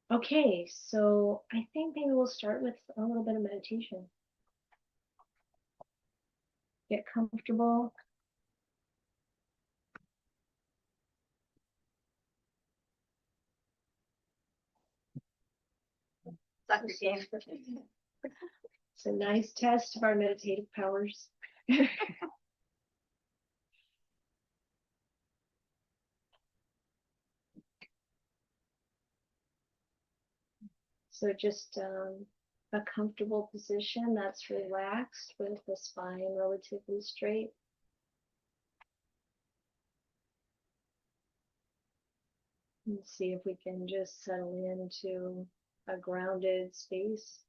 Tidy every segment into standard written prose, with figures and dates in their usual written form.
Okay, so I think maybe we'll start with a little bit of meditation. Get comfortable. It's a nice test of our meditative powers. So just a comfortable position that's relaxed with the spine relatively straight. And see if we can just settle into a grounded space,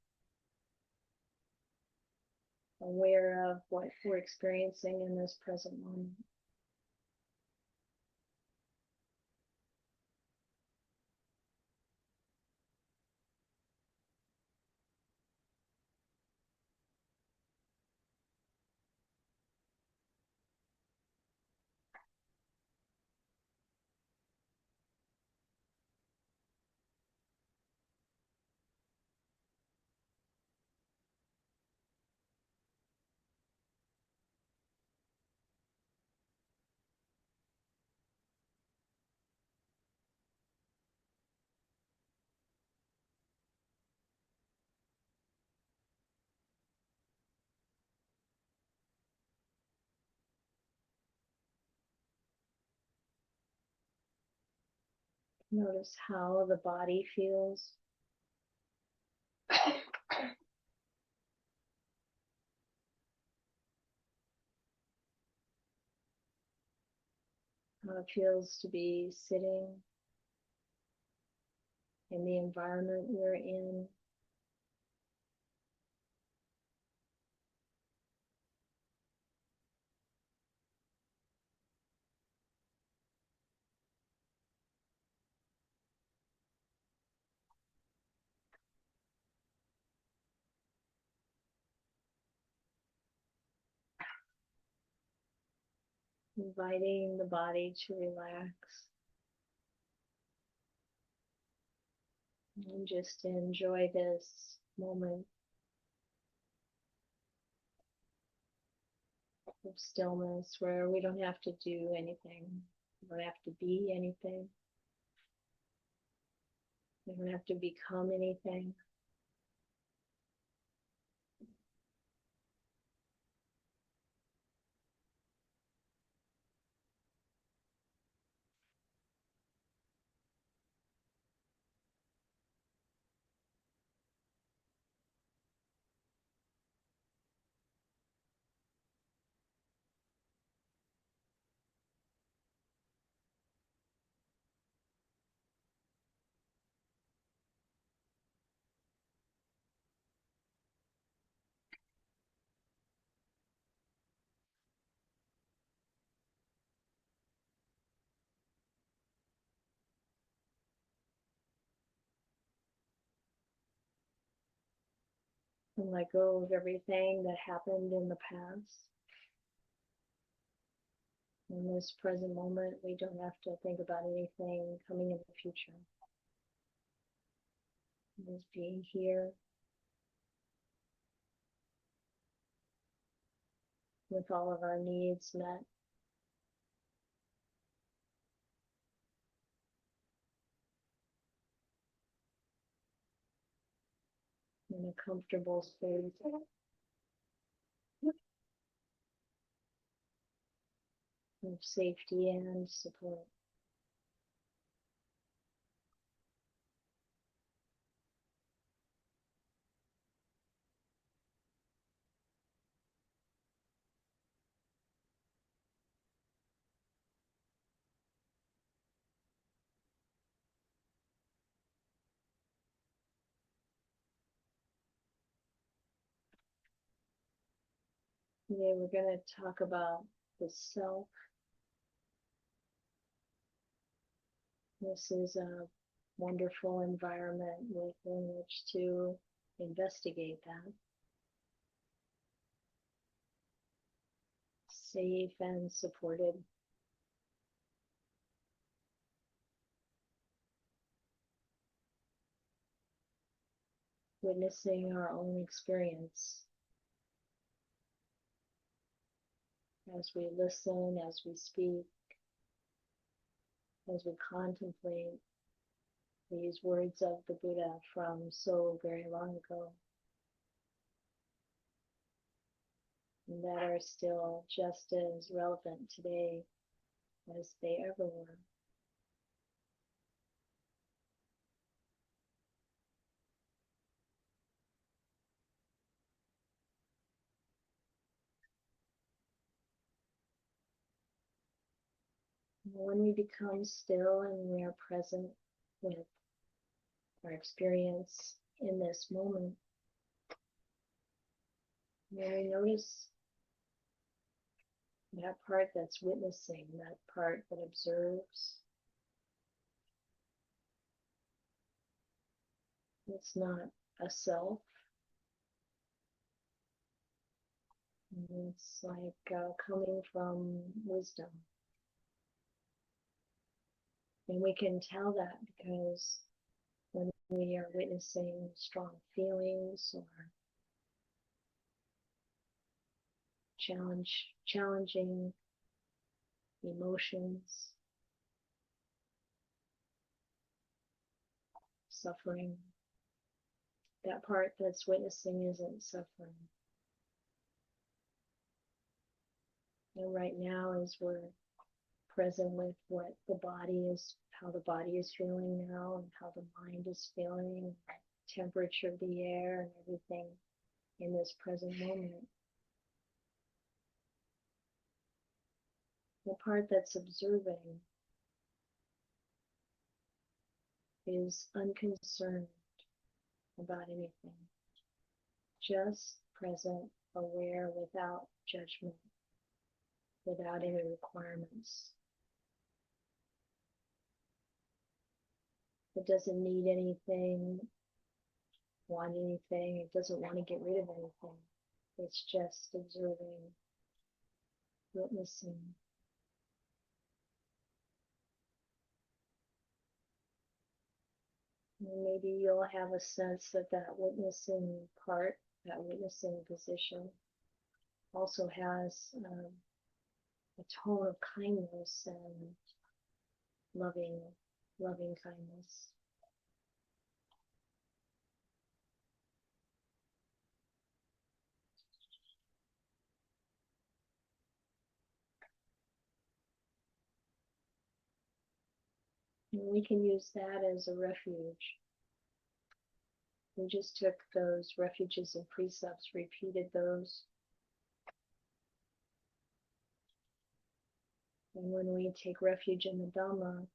aware of what we're experiencing in this present moment. Notice how the body feels. How it feels to be sitting in the environment you're in. Inviting the body to relax and just enjoy this moment of stillness where we don't have to do anything. We don't have to be anything. We don't have to become anything. And let go of everything that happened in the past. In this present moment, we don't have to think about anything coming in the future. Just being here with all of our needs met. In a comfortable space of safety and support. Today we're going to talk about the self. This is a wonderful environment within which to investigate that. Safe and supported. witnessing our own experience as we listen, as we speak, as we contemplate these words of the Buddha from so very long ago, and that are still just as relevant today as they ever were. When we become still and we are present with our experience in this moment, when we notice that part that's witnessing, that part that observes, it's not a self. It's like coming from wisdom. And we can tell that because when we are witnessing strong feelings or challenging emotions, suffering, that part that's witnessing isn't suffering. And right now, as we're present with what the body is, how the body is feeling now, and how the mind is feeling, temperature of the air, and everything in this present moment. The part that's observing is unconcerned about anything, just present, aware, without judgment, without any requirements. It doesn't need anything, want anything, it doesn't want to get rid of anything. It's just observing, witnessing. And maybe you'll have a sense that that witnessing part, that witnessing position, also has a tone of kindness and loving kindness. And we can use that as a refuge. We just took those refuges and precepts, repeated those. And when we take refuge in the Dhamma,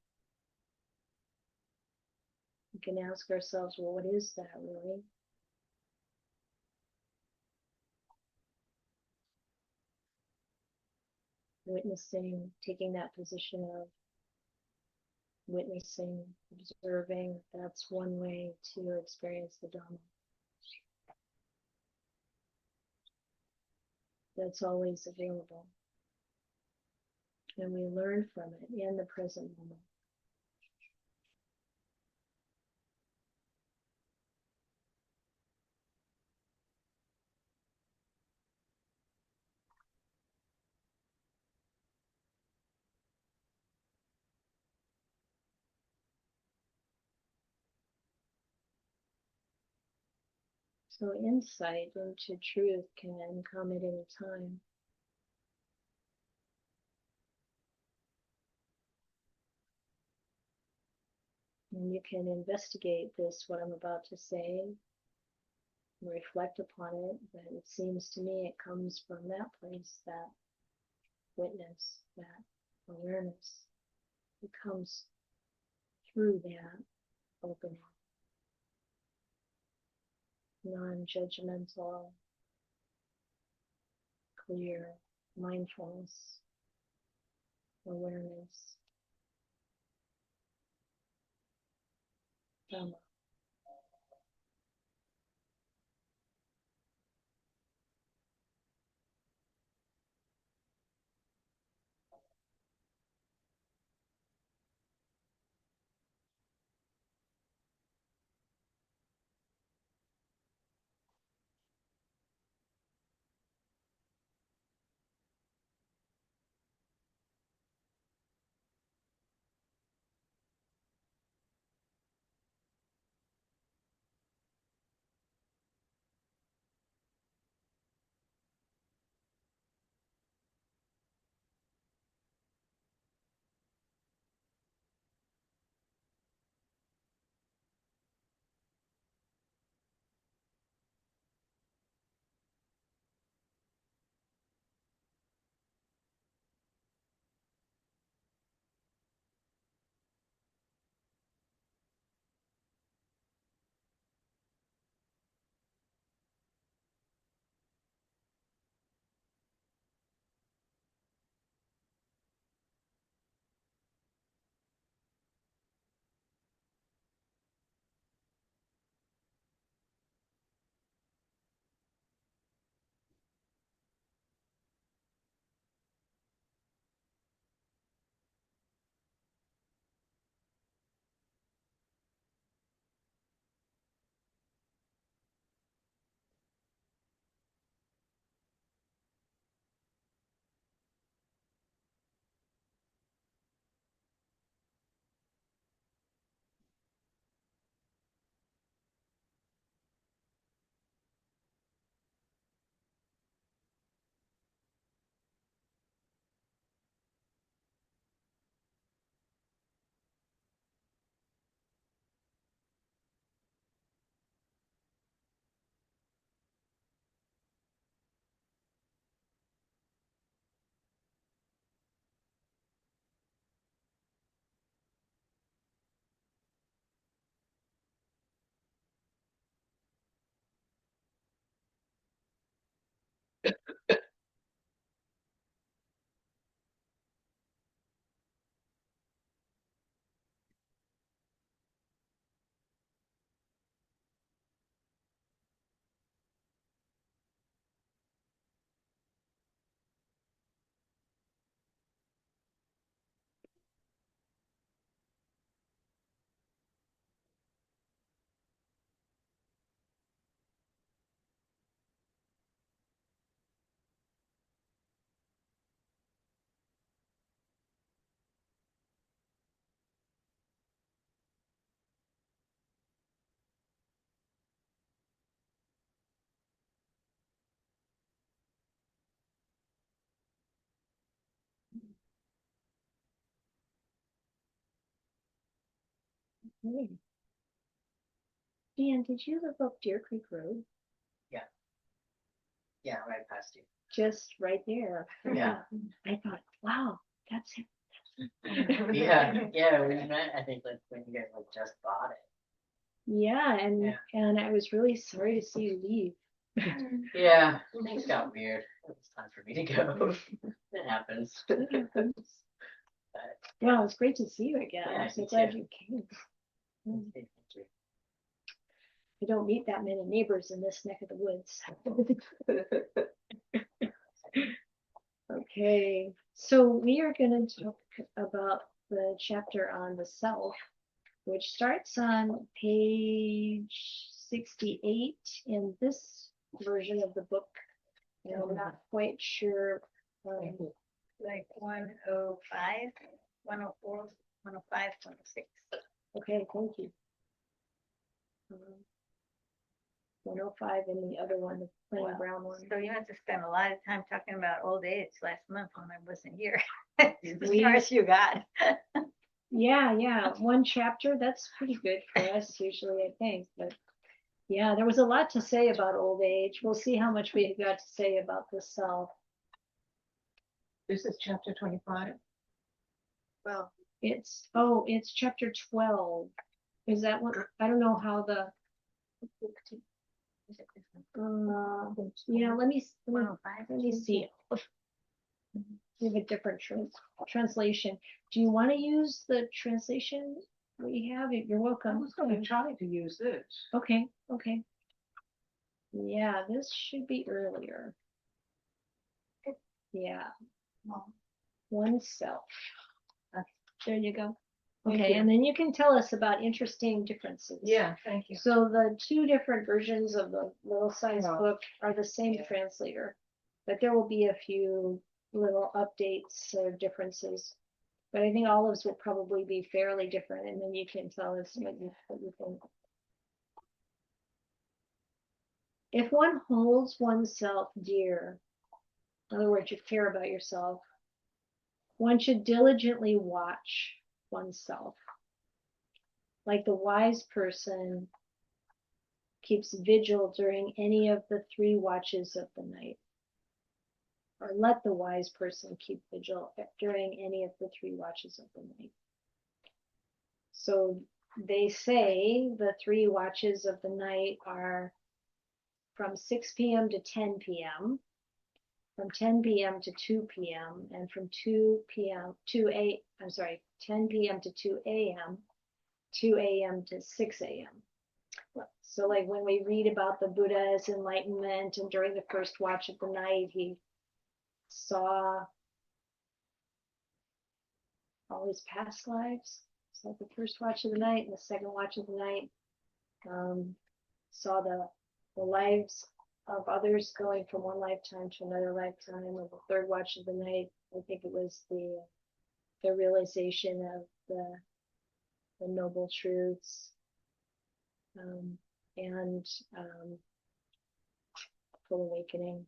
we can ask ourselves, well, what is that really? Witnessing, taking that position of witnessing, observing, that's one way to experience the Dhamma. That's always available. And we learn from it in the present moment. So insight into truth can come at any time. And you can investigate this, what I'm about to say, reflect upon it, but it seems to me it comes from that place, that witness, that awareness. It comes through that opening, non-judgmental, clear mindfulness, awareness, Dhamma. Okay. Dan, did you live up Deer Creek Road? Yeah, right past you. Just right there. Yeah. I thought, wow, that's it. Yeah, we met, I think, like when you guys like just bought it. Yeah, and I was really sorry to see you leave. Yeah, things got weird. It was time for me to go. It happens. Well, it's great to see you again. Yeah, I'm so you glad too. you came. Thank you. I don't meet that many neighbors in this neck of the woods. Okay, so we are going to talk about the chapter on the self, which starts on page 68 in this version of the book. And I'm not quite sure. Like 105, 104, 105, 106. Okay, thank you. 105 and the other one, the plain Wow. brown one. So you have to spend a lot of time talking about old age last month when I wasn't here. As We- far as you got. Yeah, one chapter, that's pretty good for us usually, I think. But yeah, there was a lot to say about old age. We'll see how much we got to say about the self. This is chapter 25. Well, It's chapter 12. Is that what? I don't know how the. Yeah, let me 105. see. We have a different translation. Do you want to use the translation we have? You're I welcome. was going to try to use this. Okay. Yeah, this should be earlier. Yeah. Oneself. There you go. Thank Okay, you. and then you can tell us about interesting differences. Yeah, thank you. So the two different versions of the little size Yeah. book are the same Yeah. translator, but there will be a few little updates or differences. But I think olives will probably be fairly different, and then you can tell us what you think. If one holds oneself dear, in other words, you care about yourself, one should diligently watch oneself. Like the wise person keeps vigil during any of the 3 watches of the night. Or let the wise person keep vigil during any of the 3 watches of the night. So they say the 3 watches of the night are from 6 p.m. to 10 p.m., from 10 p.m. to 2 p.m., and from 10 p.m. to 2 a.m., 2 a.m. to 6 a.m. So like when we read about the Buddha's enlightenment and during the first watch of the night, he saw all his past lives. So the first watch of the night and the second watch of the night, saw the lives of others going from one lifetime to another lifetime. And the third watch of the night, I think it was the realization of the noble truths, and full awakening.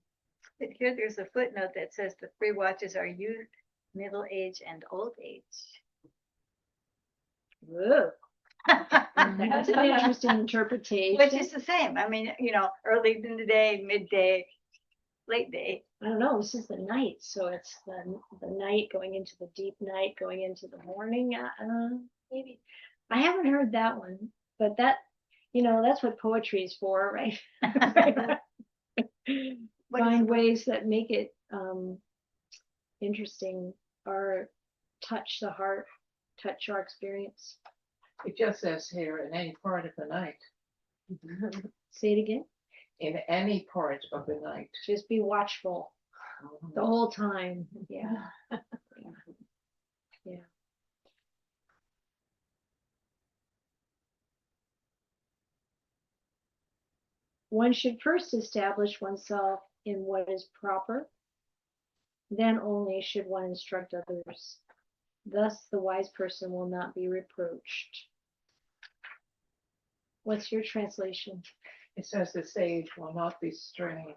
Here there's a footnote that says the 3 watches are youth, middle age, and old age. Whoa. That's an interesting interpretation. Which is the same. I mean, early in the day, midday, late day. I don't know. This is the night, so it's the night going into the deep night, going into the morning. Maybe I haven't heard that one, but that's what poetry is for, right? Find ways that make it interesting or touch the heart, touch our experience. It just says here, in any part of the night. Say it again. In any part of the night. Just be watchful the whole time. Yeah. Yeah. One should first establish oneself in what is proper, then only should one instruct others. Thus, the wise person will not be reproached. What's your translation? It says the sage will not be strained.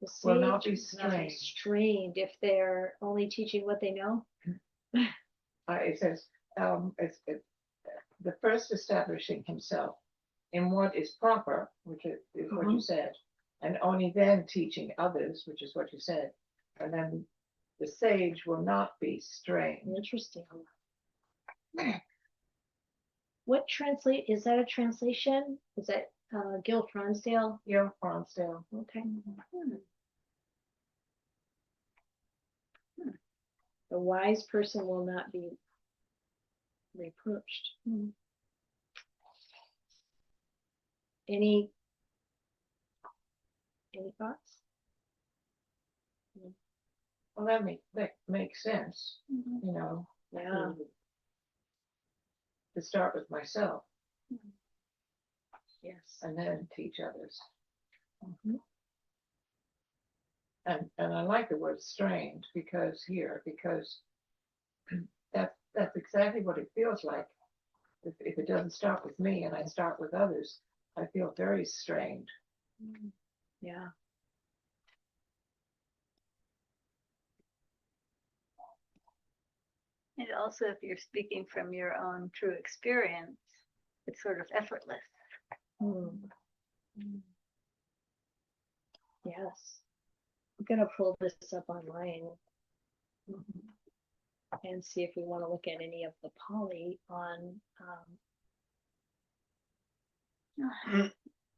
The Will not be sage will not be strained. strained if they're only teaching what they know. It says the first establishing himself in what is proper, which is what you said, and only then teaching others, which is what you said, and then the sage will not be strange. Interesting. What is that a translation? Is that Gil Fronsdale? Gil Fronsdale. Okay. The wise person will not be reproached. Any thoughts? Well, that makes sense, you know, Yeah. to start with myself Yes. and then teach others. Mhm. And I like the word strange because that's exactly what it feels like. If it doesn't start with me and I start with others, I feel very strange. Yeah. And also, if you're speaking from your own true experience, it's sort of effortless. Yes. I'm gonna pull this up online and see if we want to look at any of the Pali on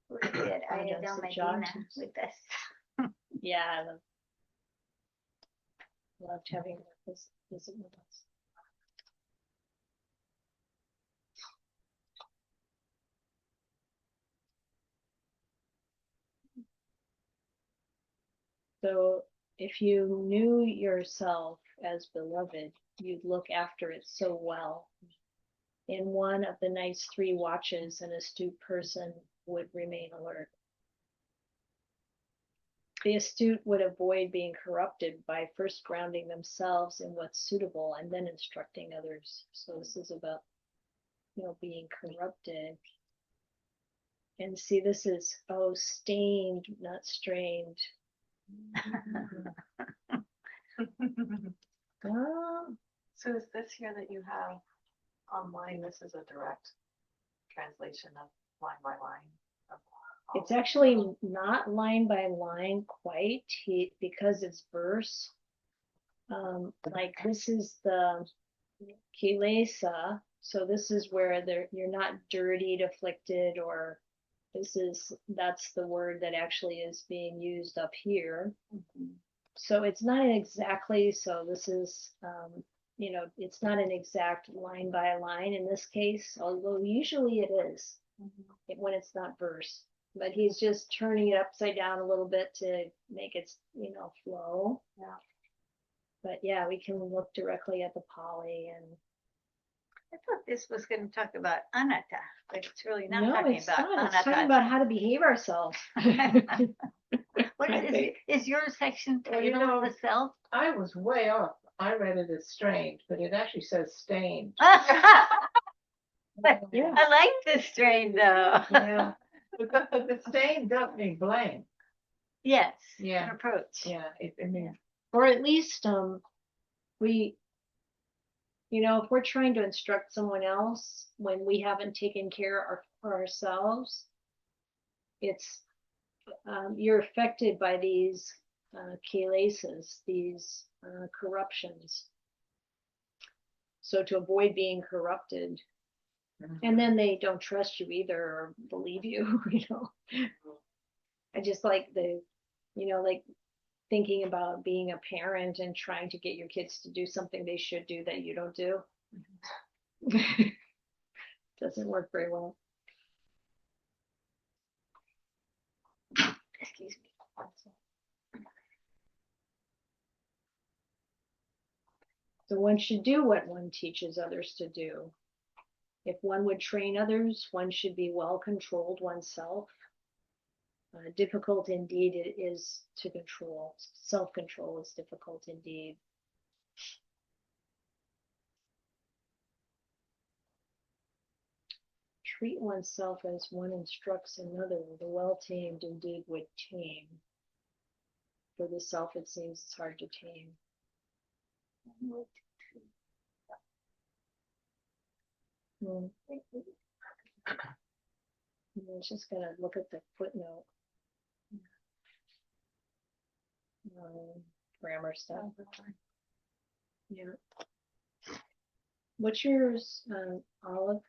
We did Ayya does the Dhamma job with us. yeah, I loved having this visit with us. So if you knew yourself as beloved, you'd look after it so well. In one of the night's 3 watches, an astute person would remain alert. The astute would avoid being corrupted by first grounding themselves in what's suitable and then instructing others. So this is about, being corrupted. And see, this is, stained, not strained. So is this here that you have online? This is a direct translation of line by line. It's actually not line by line quite, because it's verse. Like this is the kilesa, so this is where you're not dirtied, afflicted, or that's the word that actually is being used up here. So it's not exactly, so this is, it's not an exact line by line in this case, although usually it is when it's not verse. But he's just turning it upside down a little bit to make it, flow. Yeah. But yeah, we can look directly at the Pali and. I thought this was going to talk about anatta, but it's really not No, talking it's about not. anatta. It's talking about how to behave ourselves. What is your section titled The Self? I was way off. I read it as strange, but it actually says stained. Yeah. I like this strain though. Yeah. The stain does mean blame. Yes. Yeah. An approach. Yeah, I mean, Or at least we, if we're trying to instruct someone else when we haven't taken care of ourselves, it's you're affected by these kilesas, these corruptions. So to avoid being corrupted, and then they don't trust you either or believe you, I just like like thinking about being a parent and trying to get your kids to do something they should do that you don't do. Doesn't work very well. Excuse me. So one should do what one teaches others to do. If one would train others, one should be well controlled oneself. Difficult indeed it is to control. Self-control is difficult indeed. Treat oneself as one instructs another. The well-tamed indeed would tame. For the self, it seems it's hard to tame. Hmm. I was just gonna look at the footnote. Grammar stuff. Yeah. What's yours, Olive?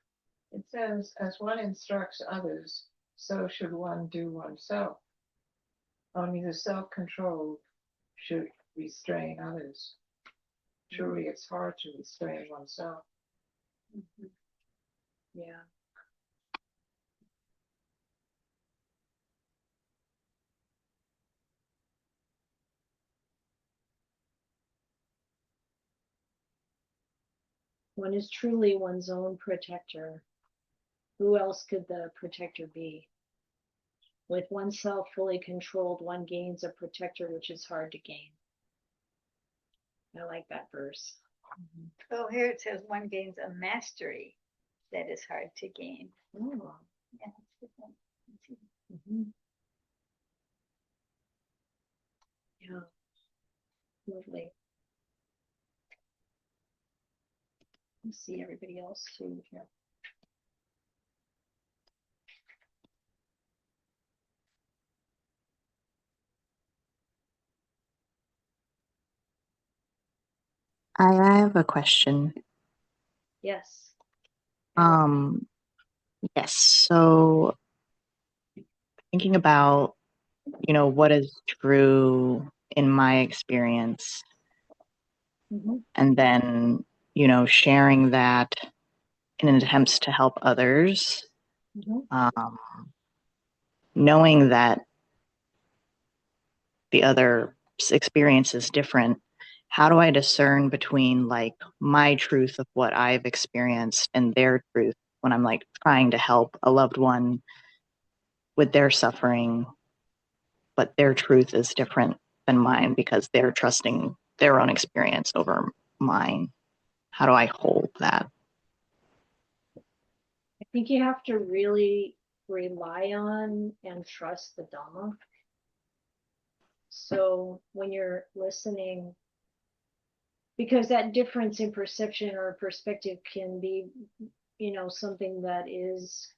It says, as one instructs others, so should one do oneself. Only the self-controlled should restrain others. Truly, it's hard to restrain oneself. Yeah. One is truly one's own protector. Who else could the protector be? With oneself fully controlled, one gains a protector which is hard to gain. I like that verse. Oh, here it says one gains a mastery that is hard to gain. Oh. Yeah, that's different. Mhm. Yeah. Lovely. Let's see everybody else too here. I have a question. Yes. Um, yes, so thinking about, what is true in my experience, Mhm. and then, sharing that in an attempts to help others, Mhm. knowing that the other experience is different. How do I discern between like my truth of what I've experienced and their truth when I'm like trying to help a loved one with their suffering, but their truth is different than mine because they're trusting their own experience over mine? How do I hold that? I think you have to really rely on and trust the Dhamma. So when you're listening, because that difference in perception or perspective can be, something that is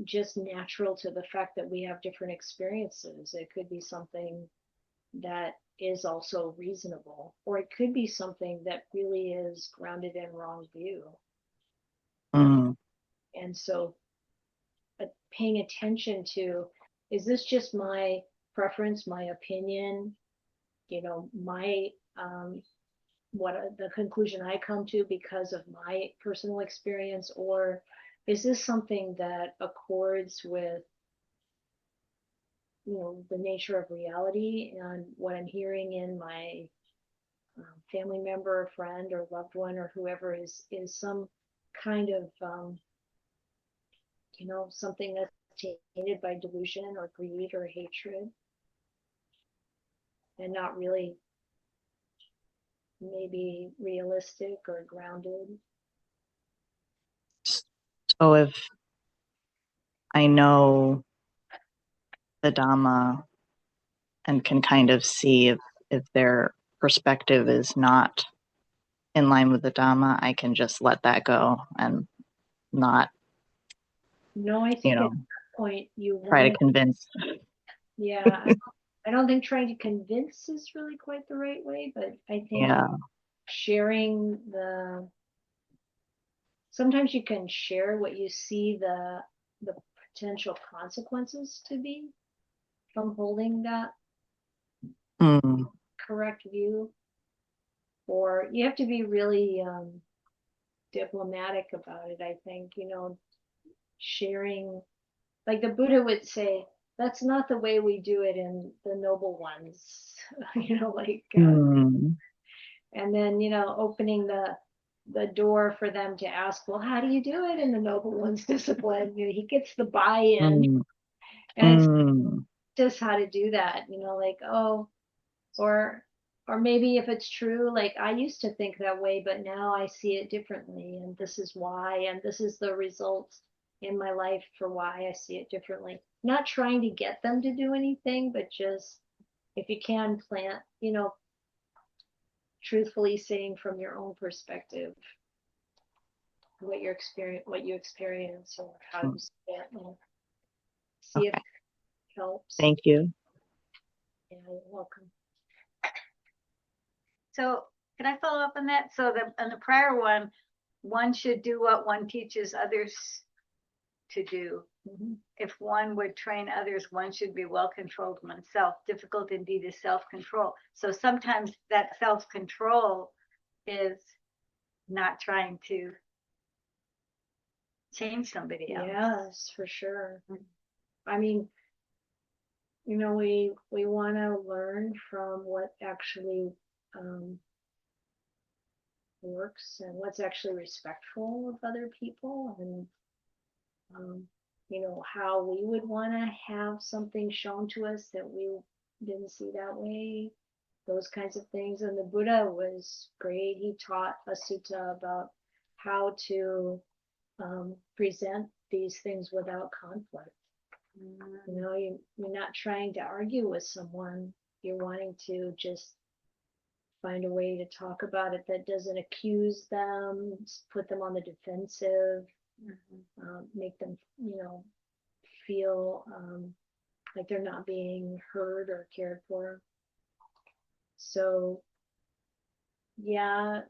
just natural to the fact that we have different experiences. It could be something that is also reasonable, or it could be something that really is grounded in wrong view. Mm, And so paying attention to, is this just my preference, my opinion, my what the conclusion I come to because of my personal experience, or is this something that accords with the nature of reality and what I'm hearing in my family member, friend, or loved one, or whoever is some kind of something that's tainted by delusion or greed or hatred, and not really maybe realistic or grounded. so if I know the Dhamma and can kind of see if their perspective is not in line with the Dhamma, I can just let that go and not, No, I think at that point you try want to convince. yeah, I don't think trying to convince is really quite the right way, but I think Yeah. sharing sometimes you can share what you see the potential consequences to be from holding that Mm, correct view, or you have to be really diplomatic about it. I think sharing, like the Buddha would say, that's not the way we do it in the noble ones. mm, And then opening the door for them to ask, well, how do you do it in the noble ones discipline? He gets the buy-in, mm, and it's mm, just how to do that, like, oh, or maybe if it's true, like I used to think that way, but now I see it differently, and this is why, and this is the result in my life for why I see it differently. Not trying to get them to do anything, but just if you can plant, truthfully saying from your own perspective, what you experience or how you see it, and see if Okay. it helps. Thank you. Yeah, you're welcome. So can I follow up on that? So on the prior one should do what one teaches others to do. Mhm. If one would train others, one should be well controlled oneself. Difficult indeed is self-control. So sometimes that self-control is not trying to change somebody else. Yes, for sure. I mean, you know, we want to learn from what actually works and what's actually respectful of other people, and you know, how we would want to have something shown to us that we didn't see that way, those kinds of things. And the Buddha was great. He taught a sutta about how to present these things without conflict. You know, you're not trying to argue with someone. You're wanting to just find a way to talk about it that doesn't accuse them, put them on the defensive, make them, you know, feel like they're not being heard or cared for. So, yeah,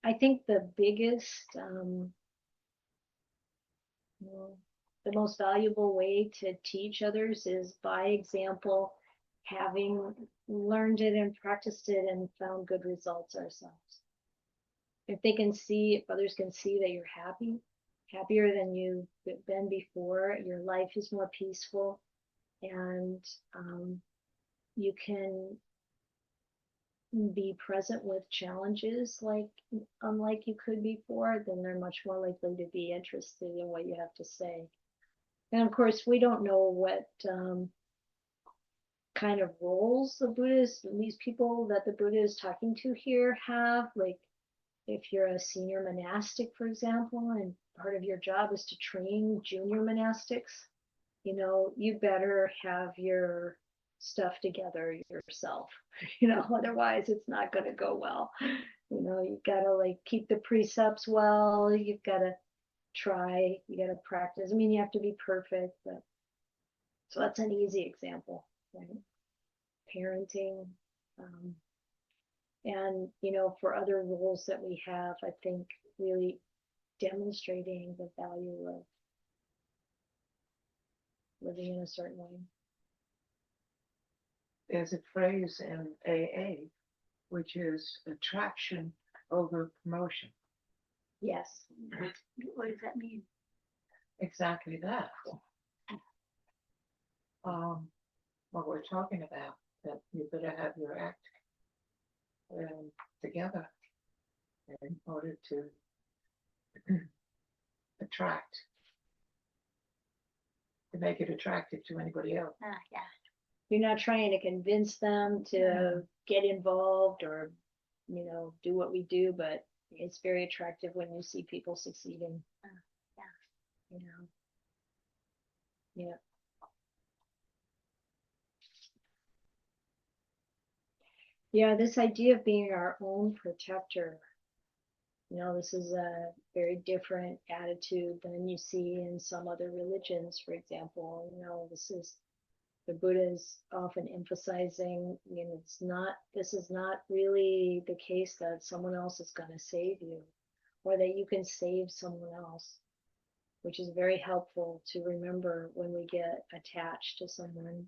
I think the biggest, well, the most valuable way to teach others is by example, having learned it and practiced it and found good results ourselves. If others can see that you're happy, happier than you've been before, your life is more peaceful, and you can be present with challenges unlike you could before, then they're much more likely to be interested in what you have to say. And of course, we don't know what kind of roles these people that the Buddha is talking to here have. Like, if you're a senior monastic, for example, and part of your job is to train junior monastics, you know, you better have your stuff together yourself, you know, otherwise it's not going to go well. You know, you've got to like keep the precepts well, you've got to you got to practice. I mean, you have to be perfect, but so that's an easy example, right? Parenting, and you know, for other roles that we have, I think really demonstrating the value of living in a certain way. There's a phrase in AA which is attraction over promotion. Yes. What does that mean? Exactly that. What we're talking about, that you better have your act together in order to attract, to make it attractive to anybody else. Yeah. You're not trying to convince them to get involved or, you know, do what we do, but it's very attractive when you see people succeeding. Yeah. You know. Yeah. Yeah, this idea of being our own protector, you know, this is a very different attitude than you see in some other religions, for example. You know, the Buddha is often emphasizing, you know, this is not really the case that someone else is going to save you or that you can save someone else, which is very helpful to remember when we get attached to someone.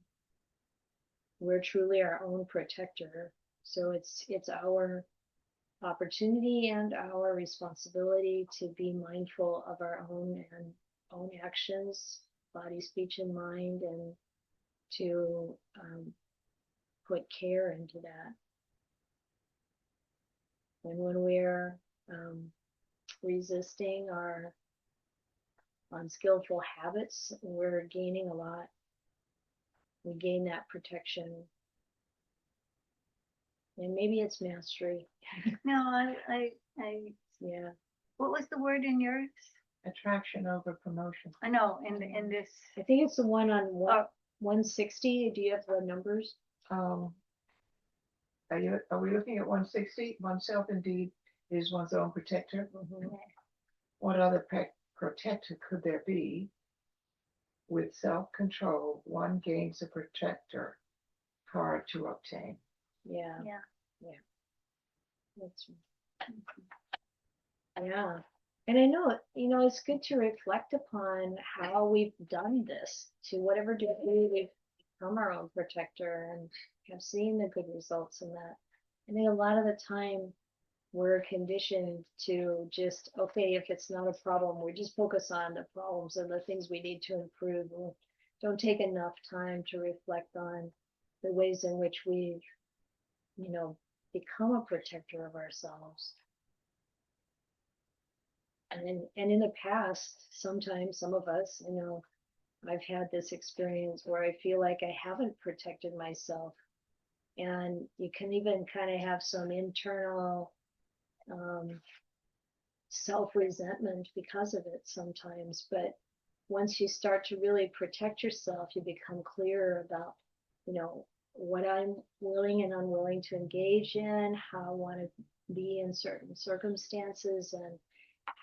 We're truly our own protector. So it's our opportunity and our responsibility to be mindful of our own actions, body, speech, and mind, and to put care into that. And when we're resisting our unskillful habits, we're gaining a lot. We gain that protection. And maybe it's mastery. No, I Yeah. what was the word in yours? Attraction over promotion. I know, in this. I think it's the one on 160. Do you have the numbers? Are we looking at 160? Oneself indeed is one's own protector. Mhm. what other protector could there be? With self-control, one gains a protector hard to obtain. Yeah. Yeah. That's yeah. And I know, it's good to reflect upon how we've done this to whatever degree we've become our own protector and have seen the good results in that. I think a lot of the time we're conditioned to just, okay, if it's not a problem, we just focus on the problems and the things we need to improve. We don't take enough time to reflect on the ways in which we've, become a protector of ourselves. And in the past, sometimes some of us, I've had this experience where I feel like I haven't protected myself. And you can even kind of have some internal self-resentment because of it sometimes. But once you start to really protect yourself, you become clearer about, what I'm willing and unwilling to engage in, how I want to be in certain circumstances, and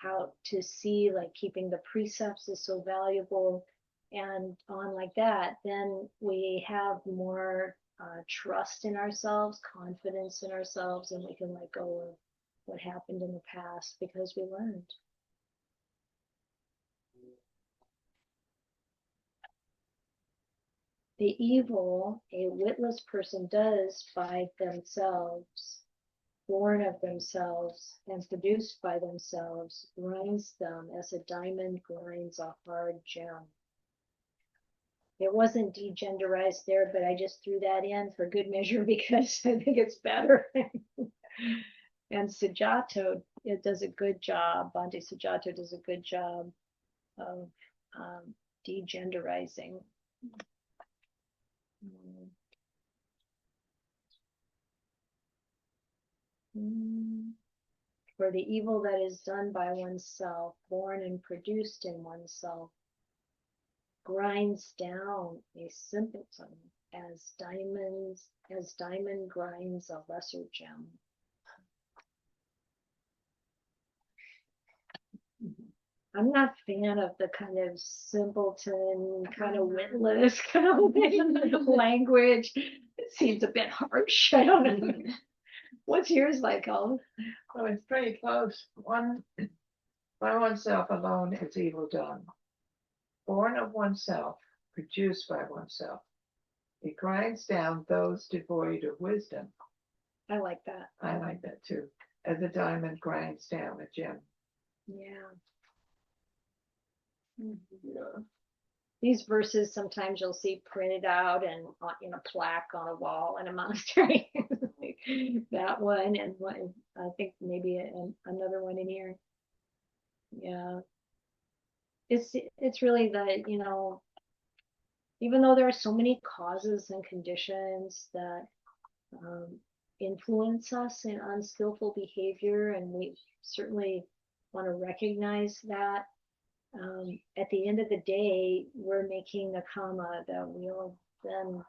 how to see like keeping the precepts is so valuable, and on like that, then we have more trust in ourselves, confidence in ourselves, and we can let go of what happened in the past because we learned. The evil a witless person does by themselves, born of themselves and produced by themselves, grinds them as a diamond grinds a hard gem. It wasn't degenderized there, but I just threw that in for good measure because I think it's better. And Sujato, it does a good job. Bhante Sujato does a good job of degenderizing. For the evil that is done by oneself, born and produced in oneself, grinds down a simpleton as diamond grinds a lesser gem. I'm not a fan of the kind of simpleton, kind of witless kind of language. It seems a bit harsh. I don't know. What's yours like, Olive? Oh, it's pretty close. One by oneself alone is evil done. Born of oneself, produced by oneself. It grinds down those devoid of wisdom. I like that. I like that too. As a diamond grinds down a gem. Yeah. Yeah. These verses sometimes you'll see printed out and in a plaque on a wall in a monastery. That one and one, I think maybe another one in here. Yeah. It's really the, even though there are so many causes and conditions that influence us in unskillful behavior, and we certainly want to recognize that. At the end of the day, we're making a karma that we'll then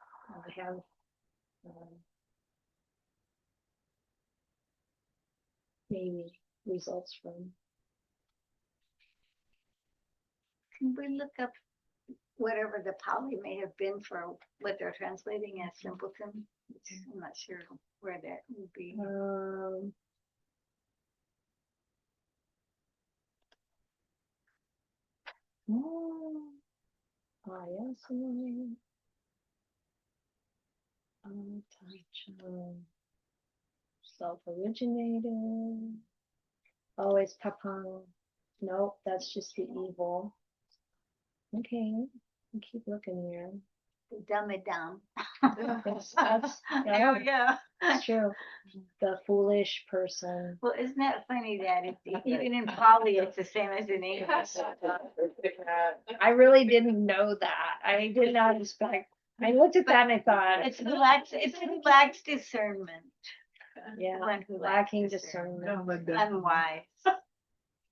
have maybe results from. Can we look up whatever the Pali may have been for what they're translating as simpleton? I'm not sure where that would be. Ayya Santussika. Self-originated. Oh, it's Papang. Nope, that's just the evil. Okay, I'll keep looking here. Dhammapada. Yeah, that's true. The foolish person. Well, isn't that funny that even in Pali it's the same as in English? I really didn't know that. I did not expect. I looked at that and I thought It's relaxed discernment. Yeah, One who lacking lacks discernment. Unwise.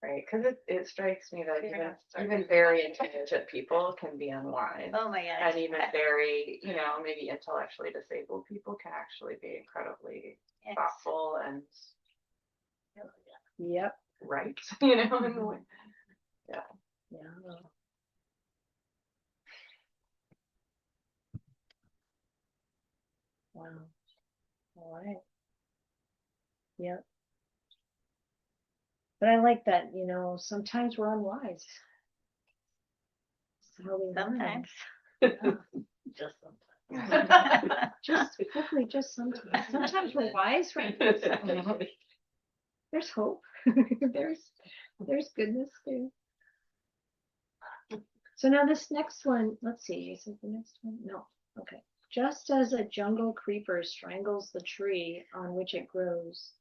Right, because it strikes me that even very intelligent people can be unwise. Oh my God. And even very, maybe intellectually disabled people can actually be incredibly Yes. thoughtful and Yep. right, in a way. Yeah. Wow. All right. Yep. But I like that, sometimes we're unwise. That's how we learn. Sometimes. Just sometimes. Hopefully just sometimes. Sometimes we're wise, right? There's hope. there's goodness too. So now this next one, let's see, is it the next one? No. Okay. Just as a jungle creeper strangles the tree on which it grows,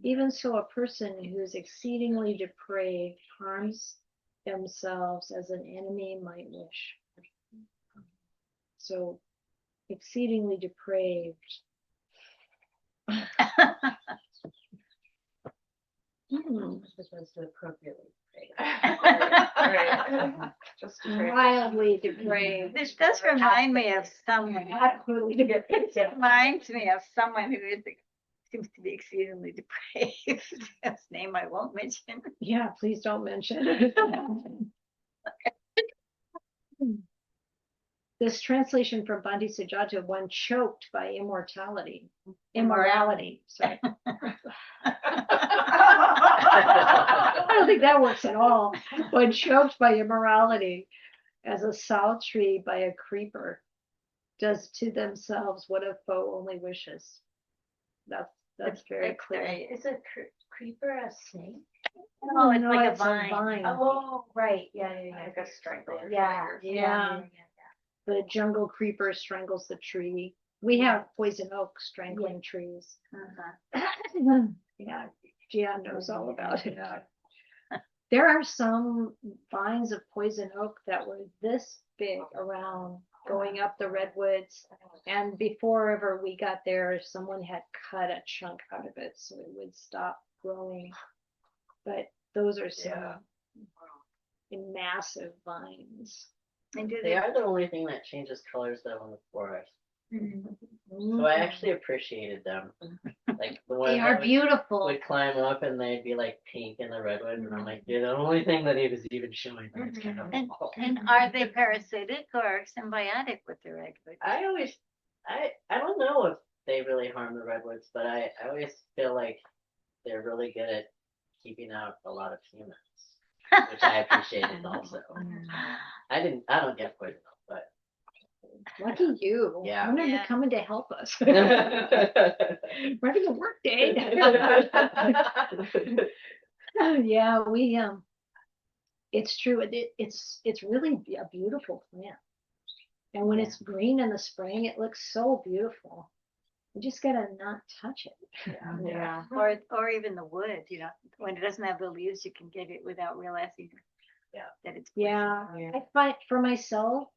even so a person who is exceedingly depraved harms themselves as an enemy might wish. So exceedingly depraved. Supposed to appropriately. Right. Just Mildly depraved. This does remind me of someone. Absolutely depraved. It reminds me of someone who seems to be exceedingly depraved. His name I won't mention. Yeah, please don't mention. This translation from Bhante Sujata, one choked by immorality, sorry. I don't think that works at all. One choked by immorality, as a south tree by a creeper, does to themselves what a foe only wishes. That's very clear. Is a creeper a snake? Oh, it's like a it's vine. Oh, right. Yeah. Like a strangler. Yeah. The jungle creeper strangles the tree. We have poison oak strangling trees. Yeah, Gia knows all about it. There are some vines of poison oak that were this big around going up the redwoods, and before ever we got there, someone had cut a chunk out of it so it would stop growing. But those are some massive vines. And do They are the only thing that changes colors though in the forest. So I actually appreciated them. Like the ones They are that beautiful. would climb up and they'd be like pink in the redwood, and I'm like, you're the only thing that is even showing. That's kind of cool. And are they parasitic or symbiotic with the redwood? I don't know if they really harm the redwoods, but I always feel like they're really good at keeping out a lot of humans, which I appreciated also. I don't get poison oak, but Lucky you. Yeah. When are you Yeah. coming to help us? We're having a work day. Yeah, it's true. It's really a beautiful plant. And when it's green in the spring, it looks so beautiful. You just gotta not touch it. Yeah. Or even the wood, when it doesn't have the leaves, you can get it without realizing that it's Yeah, I find for myself,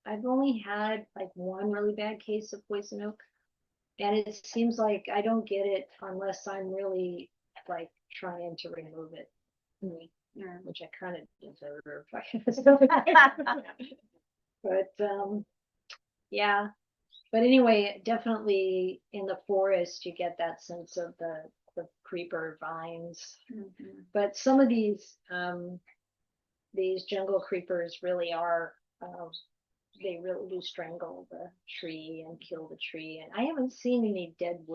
I've only had like one really bad case of poison oak, and it seems like I don't get it unless I'm really like trying to remove it, which I kind of deserve. But yeah. But anyway, definitely in the forest you get that sense of the creeper vines. But some of these jungle creepers really are, they really do strangle the tree and kill the tree. And I haven't seen any dead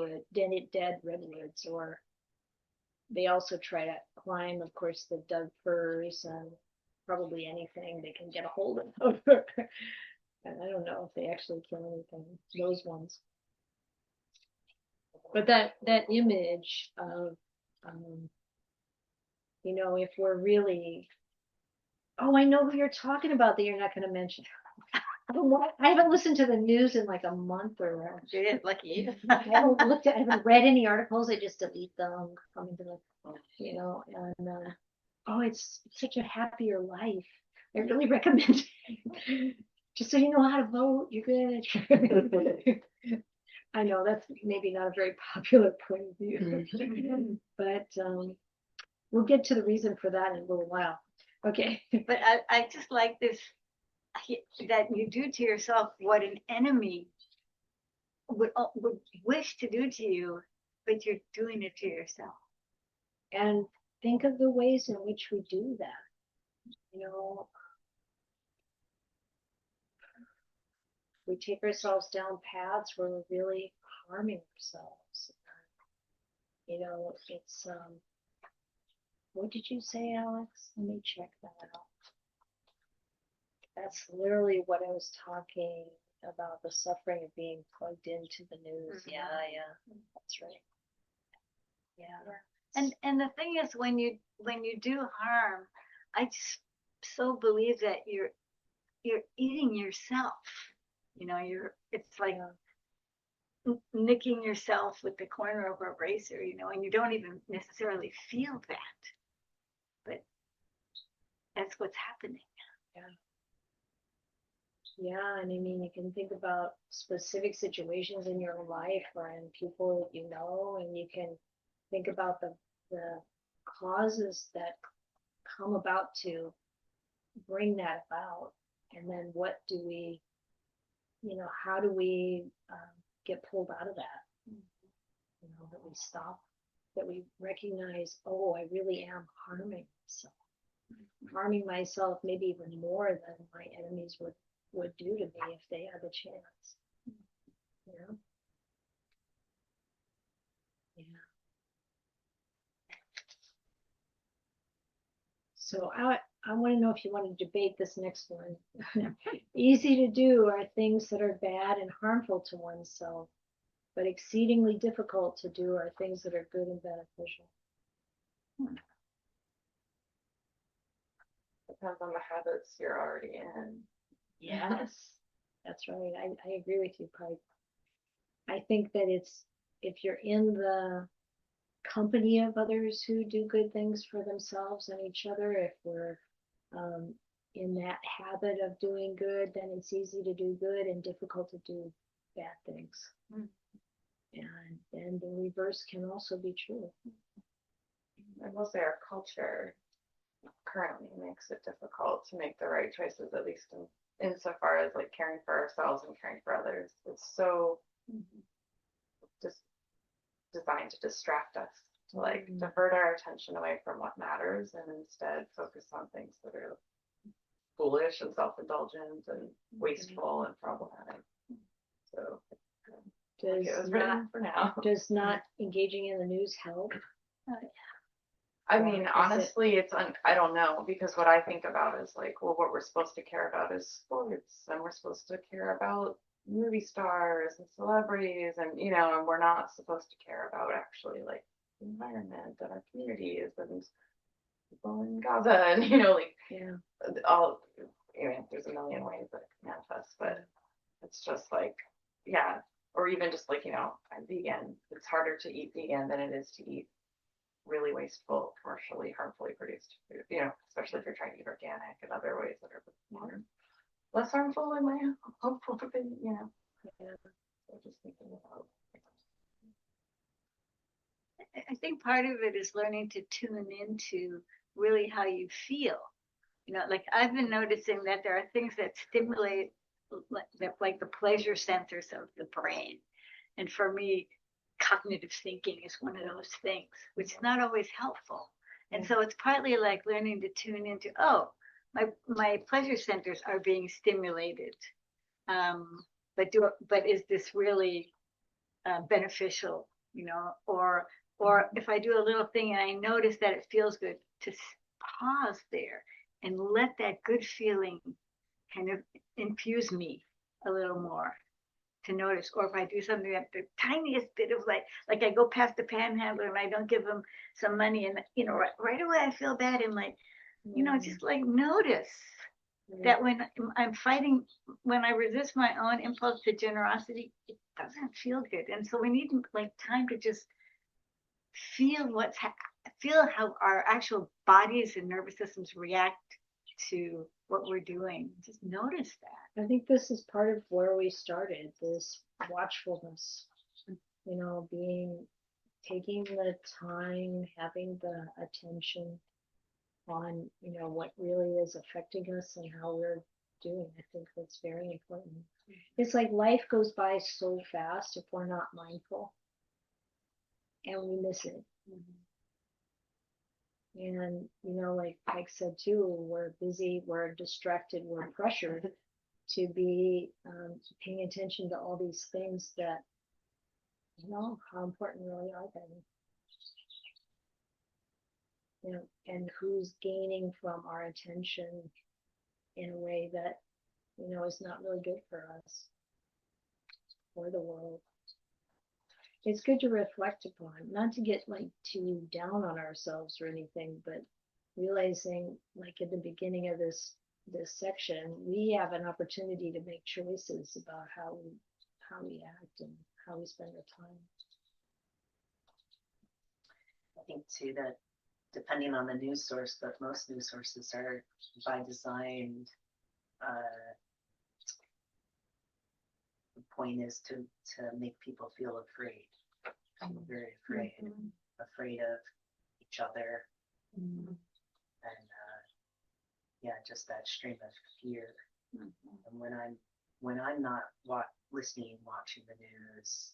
redwoods, or they also try to climb, of course, the Doug firs and probably anything they can get a hold of. And I don't know if they actually kill anything, those ones. But that image of, if we're really, I know who you're talking about that you're not going to mention. I haven't listened to the news in like a month or. Lucky you. I haven't read any articles. I just delete them, come into the, and it's such a happier life. I really recommend it. Just so you know how to vote, you're good. I know that's maybe not a very popular point of view, but we'll get to the reason for that in a little while. Okay. But I just like this, that you do to yourself what an enemy would wish to do to you, but you're doing it to yourself. And think of the ways in which we do that. you know, we take ourselves down paths where we're really harming ourselves. You know, it's what did you say, Alex? Let me check that out. That's literally what I was talking about, the suffering of being plugged into the news. Mhm. Yeah, that's right. Yeah. And the thing is, when you do harm, I just so believe that you're eating yourself. You know, it's like nicking yourself with the corner of a razor, you know, and you don't even necessarily feel that, but that's what's happening. Yeah, and I mean, you can think about specific situations in your life or in people that you know, and you can think about the causes that come about to bring that about, and then what do we, you know, how do we get pulled out of that? You know, that we stop, that we recognize, oh, I really am harming myself maybe even more than my enemies would do to me if they had the chance. You know? Yeah. So I want to know if you want to debate this next one. Easy to do are things that are bad and harmful to oneself, but exceedingly difficult to do are things that are good and beneficial. Depends on the habits you're already in. Yes, that's right. I agree with you, Pike. I think that it's, if you're in the company of others who do good things for themselves and each other, if we're in that habit of doing good, then it's easy to do good and difficult to do bad things. And the reverse can also be true. I will say our culture currently makes it difficult to make the right choices, at least insofar as like caring for ourselves and caring for others. It's so just designed to distract us, to like divert our attention away from what matters and instead focus on things that are foolish and self-indulgent and wasteful and problematic. So like it was written for now. Does not engaging in the news help? I mean, honestly, I don't know, because what I think about is like, well, what we're supposed to care about is sports, and we're supposed to care about movie stars and celebrities, and you know, and we're not supposed to care about actually like the environment and our communities and people in Gaza, and you know, like all. I mean, there's a million ways that it can manifest, but it's just like, yeah, or even just like, you know, I'm vegan. It's harder to eat vegan than it is to eat really wasteful, commercially harmfully produced food, you know, especially if you're trying to eat organic and other ways that are more less harmful in my hopeful opinion, you know. So just thinking about. I think part of it is learning to tune into really how you feel. You know, like I've been noticing that there are things that stimulate like the pleasure centers of the brain. And for me, cognitive thinking is one of those things, which is not always helpful. And so it's partly like learning to tune into, oh, my pleasure centers are being stimulated. But is this really beneficial, you know, or if I do a little thing and I notice that it feels good, to pause there and let that good feeling kind of infuse me a little more, to notice. Or if I do something that the tiniest bit of like I go past the panhandler and I don't give them some money, and you know, right away I feel bad, and like, you know, just like notice that when I'm fighting, when I resist my own impulse to generosity, it doesn't feel good. And so we need like time to just feel feel how our actual bodies and nervous systems react to what we're doing. Just notice that. I think this is part of where we started, this watchfulness, you know, taking the time, having the attention on, you know, what really is affecting us and how we're doing. I think that's very important. It's like life goes by so fast if we're not mindful, and we miss it. And, like Mike said too, we're busy, we're distracted, we're pressured to be paying attention to all these things that, how important really are they? And who's gaining from our attention in a way that, is not really good for us or the world. It's good to reflect upon, not to get like too down on ourselves or anything, but realizing, like at the beginning of this section, we have an opportunity to make choices about how we act and how we spend our time. I think too that depending on the news source, but most news sources are by design. The point is to make people feel afraid. I'm very afraid, afraid of each other, and just that stream of fear. And when I'm not listening, watching the news,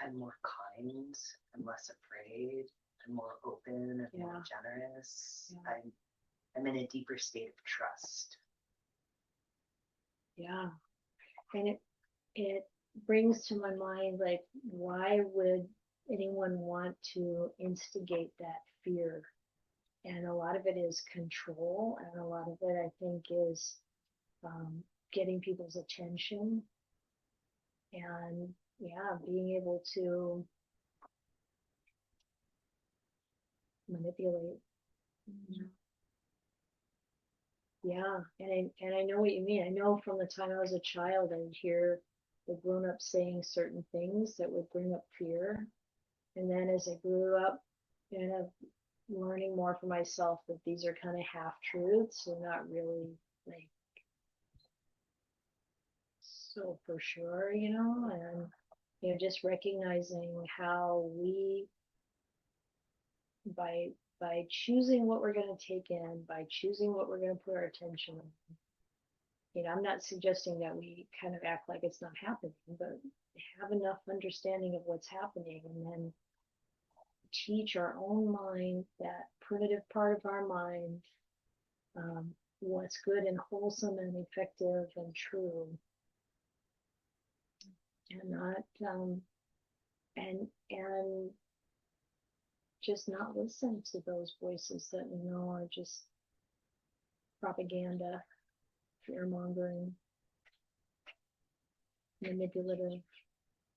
I'm more kind, I'm less afraid, I'm more open, I'm more generous. I'm in a deeper state of trust. Yeah. And it brings to my mind, like, why would anyone want to instigate that fear? And a lot of it is control, and a lot of it, I think, is getting people's attention, and being able to manipulate. Yeah, and I know what you mean. I know from the time I was a child, I'd hear the grown-ups saying certain things that would bring up fear. And then as I grew up, learning more for myself that these are kind of half-truths. They're not really like so for sure, and just recognizing how we, by choosing what we're going to take in, by choosing what we're going to put our attention on. I'm not suggesting that we kind of act like it's not happening, but have enough understanding of what's happening, and then teach our own mind, that primitive part of our mind, what's good and wholesome and effective and true, and not and just not listen to those voices that we know are just propaganda, fear mongering, manipulative.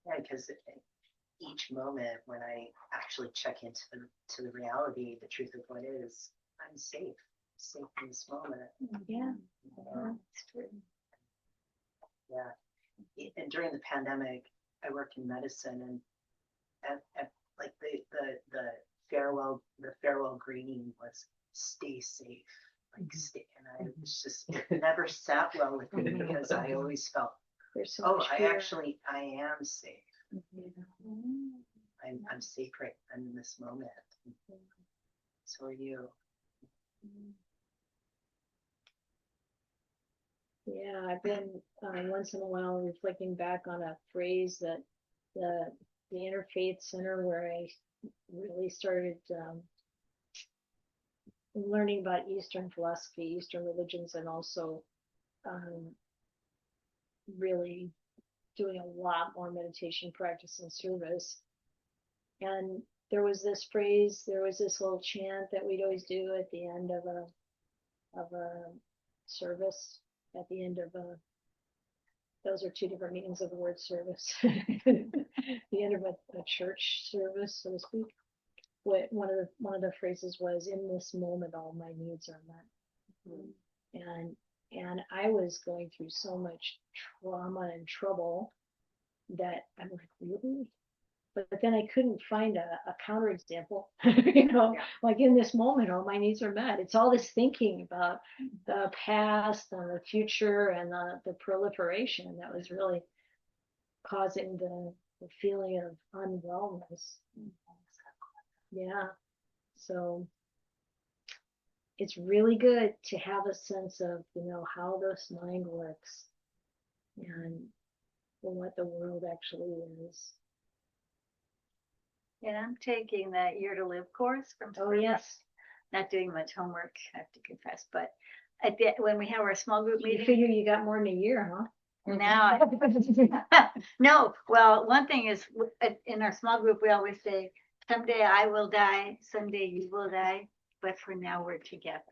Yeah, because each moment when I actually check into the reality, the truth of what is, I'm safe in this moment. Yeah, It's true. Yeah, and during the pandemic, I worked in medicine, and like the farewell greeting was stay safe, like stay, and I was just, it never sat well with me because I always felt, there's so much fear. I am safe. I'm safe right. I'm in this moment. So are you. Yeah, I've been once in a while reflecting back on a phrase that the Interfaith Center, where I really started learning about Eastern philosophy, Eastern religions, and also really doing a lot more meditation practice and service. And there was this phrase, there was this little chant that we'd always do at the end of a service, at the end of those are two different meanings of the word service. The end of a church service, so to speak. One of the phrases was, "In this moment, all my needs are met." And I was going through so much trauma and trouble that I'm like, really? But then I couldn't find a counterexample, like in this moment, all my needs are met. It's all this thinking about the past and the future and the proliferation that was really causing the feeling of unwellness. Yeah. So it's really good to have a sense of, how this mind works and what the world actually is. And I'm taking that Year to Live course from Oh, yes. not doing much homework, I have to confess, but when we have our small group You meeting, figure you got more than a year, huh? now, no, well, one thing is in our small group, we always say, someday I will die, someday you will die, but for now we're together.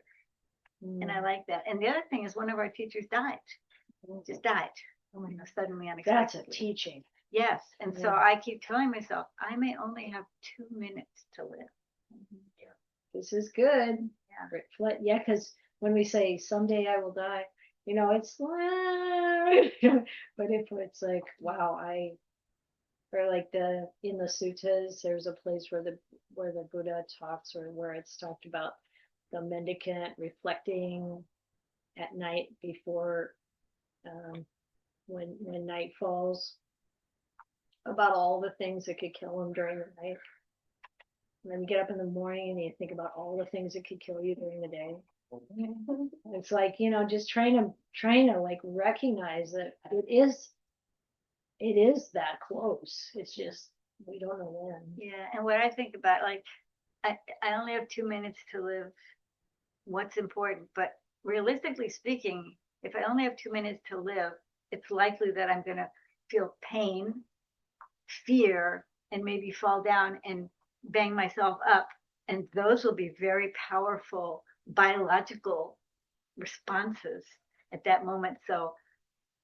And I like that. And the other thing is one of our teachers died, just died. Suddenly That's unexpectedly. a teaching. Yes. And so Yeah. I keep telling myself, I may only have 2 minutes to live. This is good. Yeah. Yeah, because when we say someday I will die, it's but if it's like, wow, or like in the suttas, there's a place where the Buddha talks, or where it's talked about the mendicant reflecting at night before when night falls, about all the things that could kill him during the night. And then you get up in the morning and you think about all the things that could kill you during the day. It's like, just trying to like recognize that it is that close. It's just, we don't know when. Yeah. And what I think about, like, I only have 2 minutes to live. What's important? But realistically speaking, if I only have 2 minutes to live, it's likely that I'm going to feel pain, fear, and maybe fall down and bang myself up. And those will be very powerful biological responses at that moment. So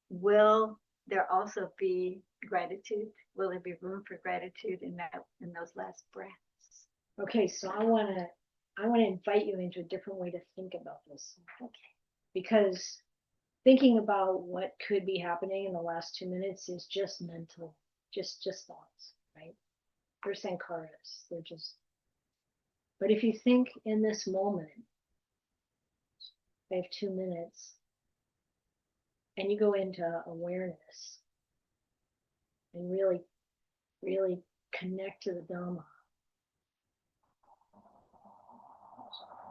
will there also be gratitude? Will there be room for gratitude in those last breaths? Okay, so I want to invite you into a different way to think about this. Okay. Because thinking about what could be happening in the last 2 minutes is just mental, just thoughts, right? They're sankharas. They're just. But if you think in this moment, I have 2 minutes, and you go into awareness and really, really connect to the Dhamma,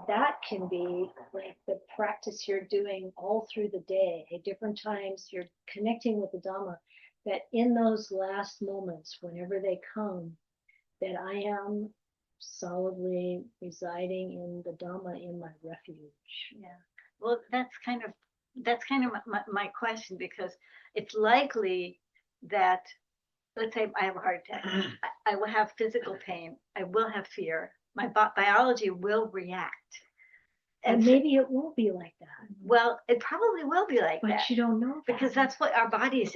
that can be like the practice you're doing all through the day. At different times, you're connecting with the Dhamma, that in those last moments, whenever they come, that I am solidly residing in the Dhamma, in my refuge. Yeah. Well, that's kind of my question, because it's likely that, let's say I have a heart attack, I will have physical pain, I will have fear, my biology will react. And maybe it won't be like that. Well, it probably will be like but that. But you don't know that. Because that's what our bodies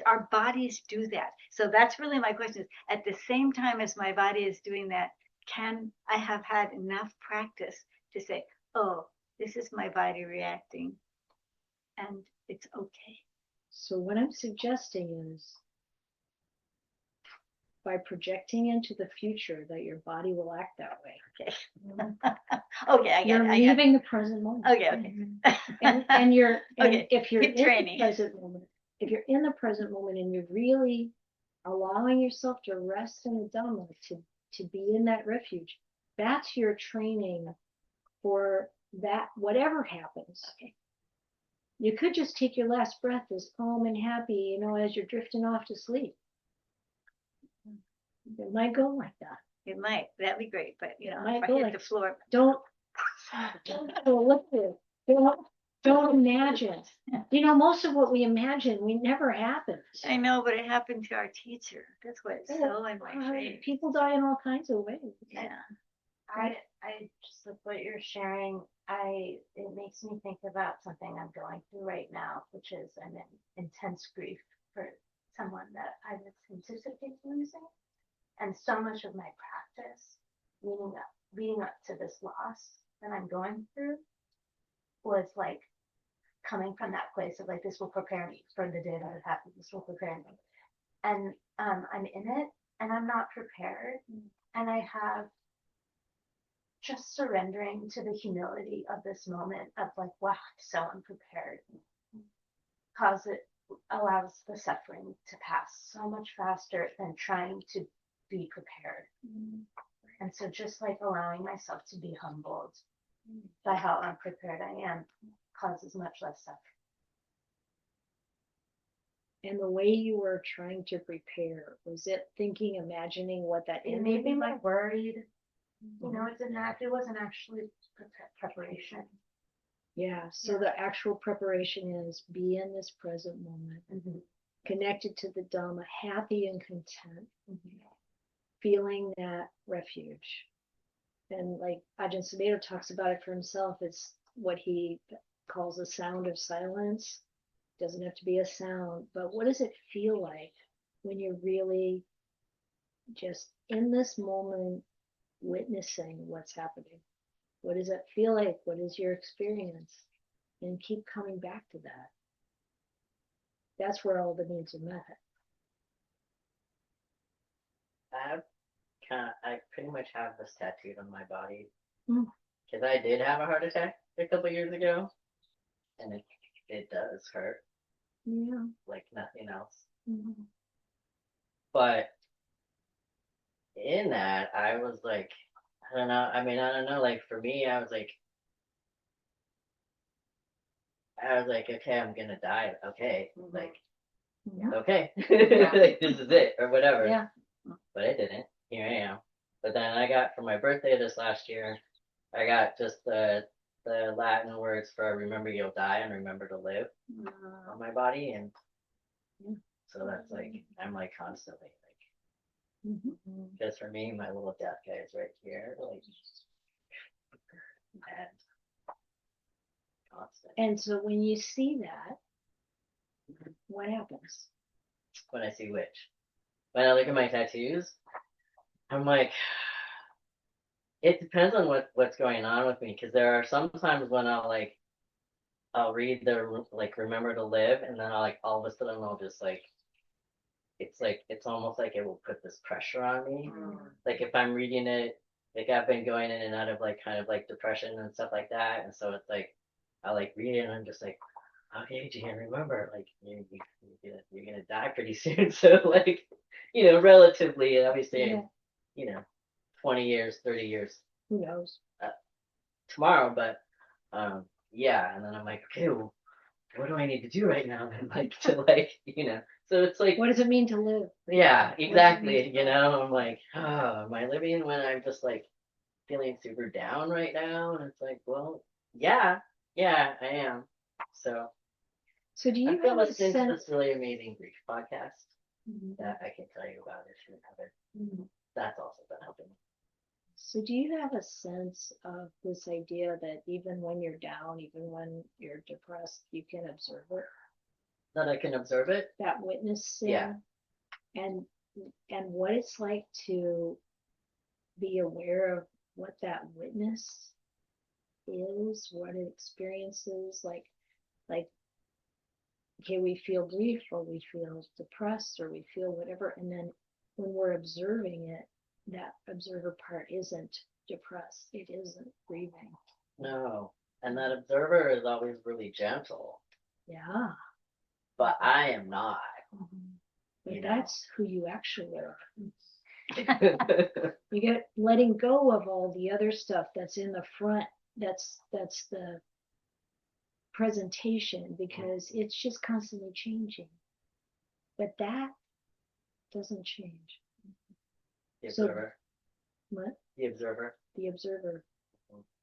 do that. So that's really my question, is at the same time as my body is doing that, can I have had enough practice to say, oh, this is my body reacting, and it's okay. So what I'm suggesting is, by projecting into the future that your body will act that way. Okay. Okay, I get you're it. leaving the present moment. Okay. And you're Okay, if you're keep in training. the present moment, if you're in the present moment and you're really allowing yourself to rest in the Dhamma, to be in that refuge, that's your training for that, whatever happens. Okay. You could just take your last breath as calm and happy, as you're drifting off to sleep. It might go like that. It might. That'd be great. But if I go hit like the floor, don't look at it. Don't imagine. Most of what we imagine, we never happens. I know, but it happened to our teacher. That's why it's so in my face. People die in all kinds of ways. Yeah. I just, with what you're sharing, it makes me think about something I'm going through right now, which is I'm in intense grief for someone that I was anticipating losing. And so much of my practice leading up to this loss that I'm going through was like coming from that place of like, this will prepare me for the day that it happens. This will prepare me. And I'm in it and I'm not prepared. And I have just surrendering to the humility of this moment of like, wow, I'm so unprepared. Allows the suffering to pass so much faster than trying to be prepared. And so just like allowing myself to be humbled by how unprepared I am causes much less suffering. And the way you were trying to prepare, was it imagining what that It made me more worried You know, it wasn't actually preparation. Yeah, so Yeah. the actual preparation is be in this present moment, connected to the Dhamma, happy and content, feeling that refuge. And like Ajahn Sumedho talks about it for himself, it's what he calls the sound of silence. Doesn't have to be a sound, but what does it feel like when you're really just in this moment witnessing what's happening? What does that feel like? What is your experience? And keep coming back to that. That's where all the needs are met. I pretty much have this tattooed on my body Mm. because I did have a heart attack a couple years ago, and it does hurt Yeah. like nothing else. Mm-hmm. But in that, I was like, I don't know. I mean, I don't know. Like for me, I was like, okay, I'm gonna die. Okay, like, Yeah. okay, Yeah. like this is it or whatever. Yeah. But I didn't. Here I am. But then I got for my birthday this last year, I got just the Latin words for remember you'll die and remember to live on my body, and so that's like I'm like constantly like because for me my little death guy is right here, like and constant. And so when you see that, what happens? When I see which, when I look at my tattoos, I'm like, it depends on what's going on with me because there are some times when I'll read the like remember to live, and then I'll like all of a sudden I'll just like it's almost like it will put this pressure on me. Like if I'm reading it, like I've been going in and out of like kind of like depression and stuff like that, and so it's like I like read it and I'm just like, okay, Jan, remember, like you're gonna die pretty soon, so like relatively, obviously, Yeah. 20 years, 30 years Who knows? tomorrow, but yeah, and then I'm like, okay, well, what do I need to do right now then, like to like so it's like What does it mean to live? yeah, exactly, I'm like, oh, am I living when I'm just like feeling super down right now? And it's like, well, yeah, I am. So So do you I've been have a listening to sense? this really amazing grief podcast that I can tell you about if you have it. That's also been helping me. So do you have a sense of this idea that even when you're down, even when you're depressed, you can observe it? That I can observe it. That witnessing, Yeah. and what it's like to be aware of what that witness is, what it experiences, like okay, we feel grief or we feel depressed or we feel whatever, and then when we're observing it, that observer part isn't depressed, it isn't grieving. No, and that observer is always really gentle, Yeah. but I am not. But that's who you actually are. You get letting go of all the other stuff that's in the front. That's the presentation, because it's just constantly changing. But that doesn't change. The So- observer. What? The observer. The observer.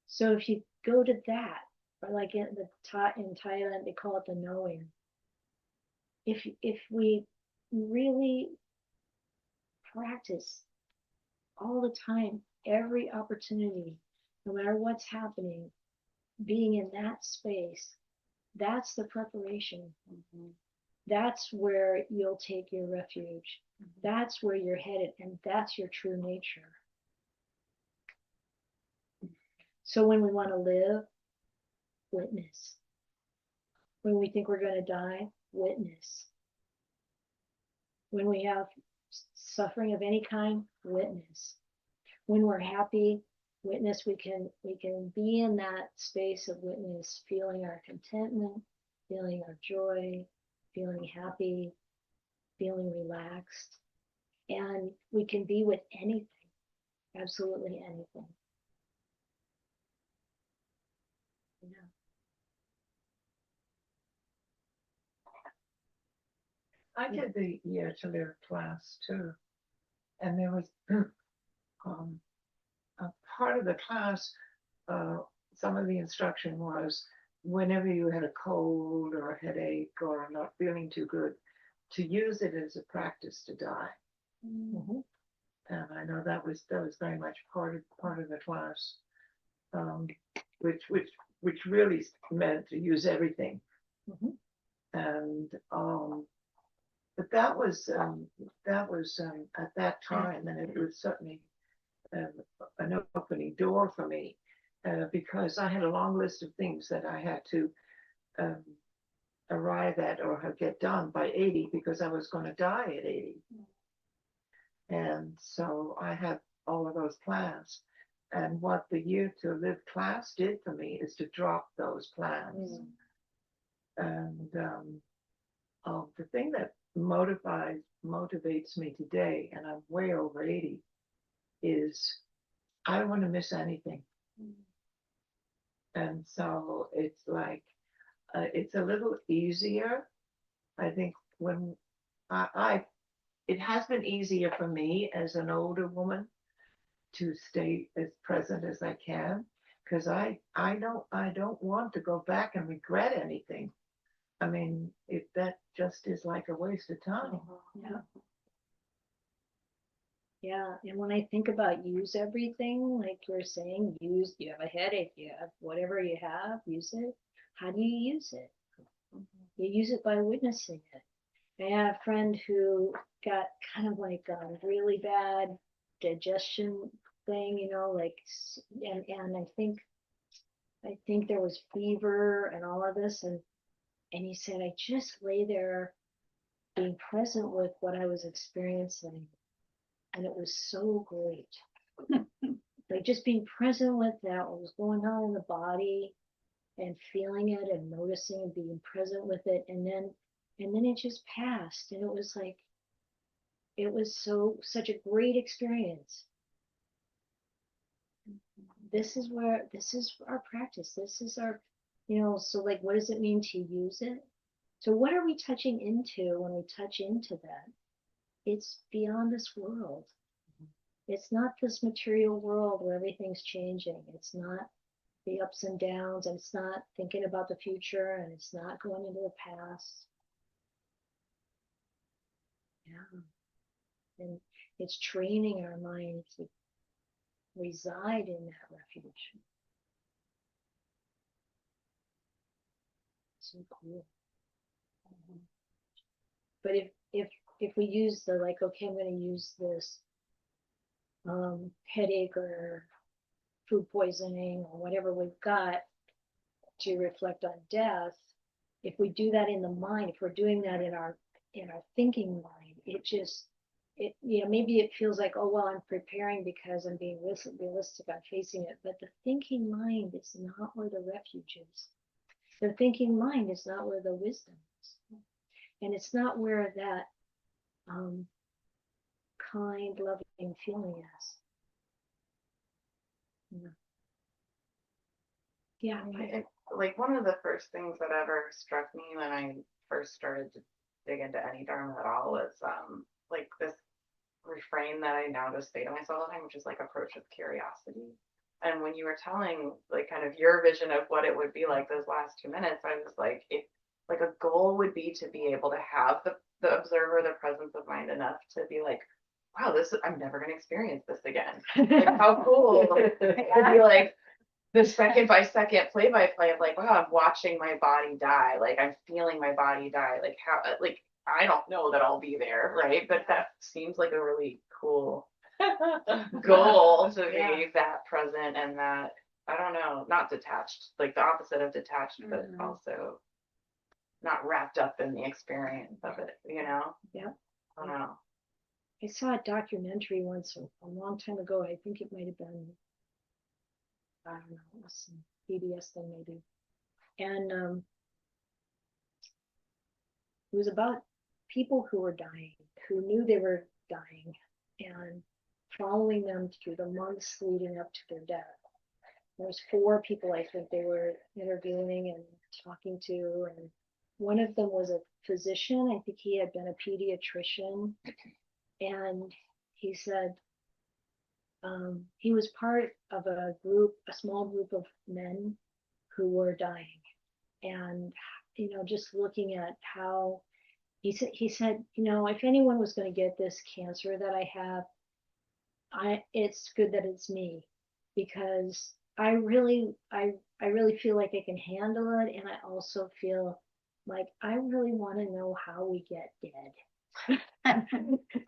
So if you go to that, or like in Thailand, they call it the knowing. If we really practice all the time, every opportunity, no matter what's happening, being in that space, that's the preparation. That's where you'll take your refuge. That's where you're headed, and that's your true nature. So when we want to live, witness. When we think we're going to die, witness. When we have suffering of any kind, witness. When we're happy, witness. We can be in that space of witness, feeling our contentment, feeling our joy, feeling happy, feeling relaxed, and we can be with anything, absolutely anything. Yeah. I did the Year to Live class too, and there was a part of the class, some of the instruction was whenever you had a cold or a headache or not feeling too good, to use it as a practice to die. Mm-hmm. And I know that was very much part of the class, which really meant to use everything. Mm-hmm. And but that was at that time, and it was certainly an opening door for me, because I had a long list of things that I had to arrive at or get done by 80, because I was going to die at 80. And so I had all of those plans. And what the Year to Live class did for me is to drop those plans. And the thing that motivates me today, and I'm way over 80, is I don't want to miss anything. And so it's like, it's a little easier. I think when it has been easier for me as an older woman to stay as present as I can, because I don't want to go back and regret anything. I mean, that just is like a waste of time. Yeah. Yeah, and when I think about use everything, like you're saying, you have a headache, you have whatever you have, use it. How do you use it? You use it by witnessing it. I had a friend who got kind of like a really bad digestion thing, and I think there was fever and all of this, and he said, I just lay there being present with what I was experiencing. And it was so great. Like just being present with that, what was going on in the body, and feeling it and noticing and being present with it. And then it just passed. And it was like, it was such a great experience. This is our practice. This is our, so like, what does it mean to use it? So what are we touching into when we touch into that? It's beyond this world. It's not this material world where everything's changing. It's not the ups and downs, and it's not thinking about the future, and it's not going into the past. Yeah. And it's training our mind to reside in that refuge. So cool. But if we use the like, okay, I'm going to use this headache or food poisoning or whatever we've got to reflect on death, if we do that in the mind, if we're doing that in our thinking mind, maybe it feels like, oh well, I'm preparing because I'm being realistic, I'm facing it. But the thinking mind is not where the refuge is. The thinking mind is not where the wisdom is, and it's not where that kind, loving feeling is. Yeah. Like one of the first things that ever struck me when I first started to dig into any Dharma at all was like this refrain that I now just say to myself all the time, which is like approach with curiosity. And when you were telling like kind of your vision of what it would be like those last 2 minutes, I was like, if like a goal would be to be able to have the observer, the presence of mind enough to be like, wow, I'm never going to experience this again. Like how cool. I'd be like, the second by second play by play of like, wow, I'm watching my body die. Like I'm feeling my body die. Like how, like, I don't know that I'll be there, right? But that seems like a really cool goal to be that present and that, I don't know, not detached, like the opposite of detached, but also not wrapped up in the experience of it, Yeah. I don't know. I saw a documentary once a long time ago. I think it might have been, I don't know, it was some PBS thing maybe. And it was about people who were dying, who knew they were dying, and following them through the months leading up to their death. There was 4 people I think they were interviewing and talking to, and one of them was a physician. I think he had been a pediatrician, and he said, he was part of a group, a small group of men who were dying. And, just looking at how he said, if anyone was going to get this cancer that I have, it's good that it's me, because I really feel like I can handle it. And I also feel like I really want to know how we get dead.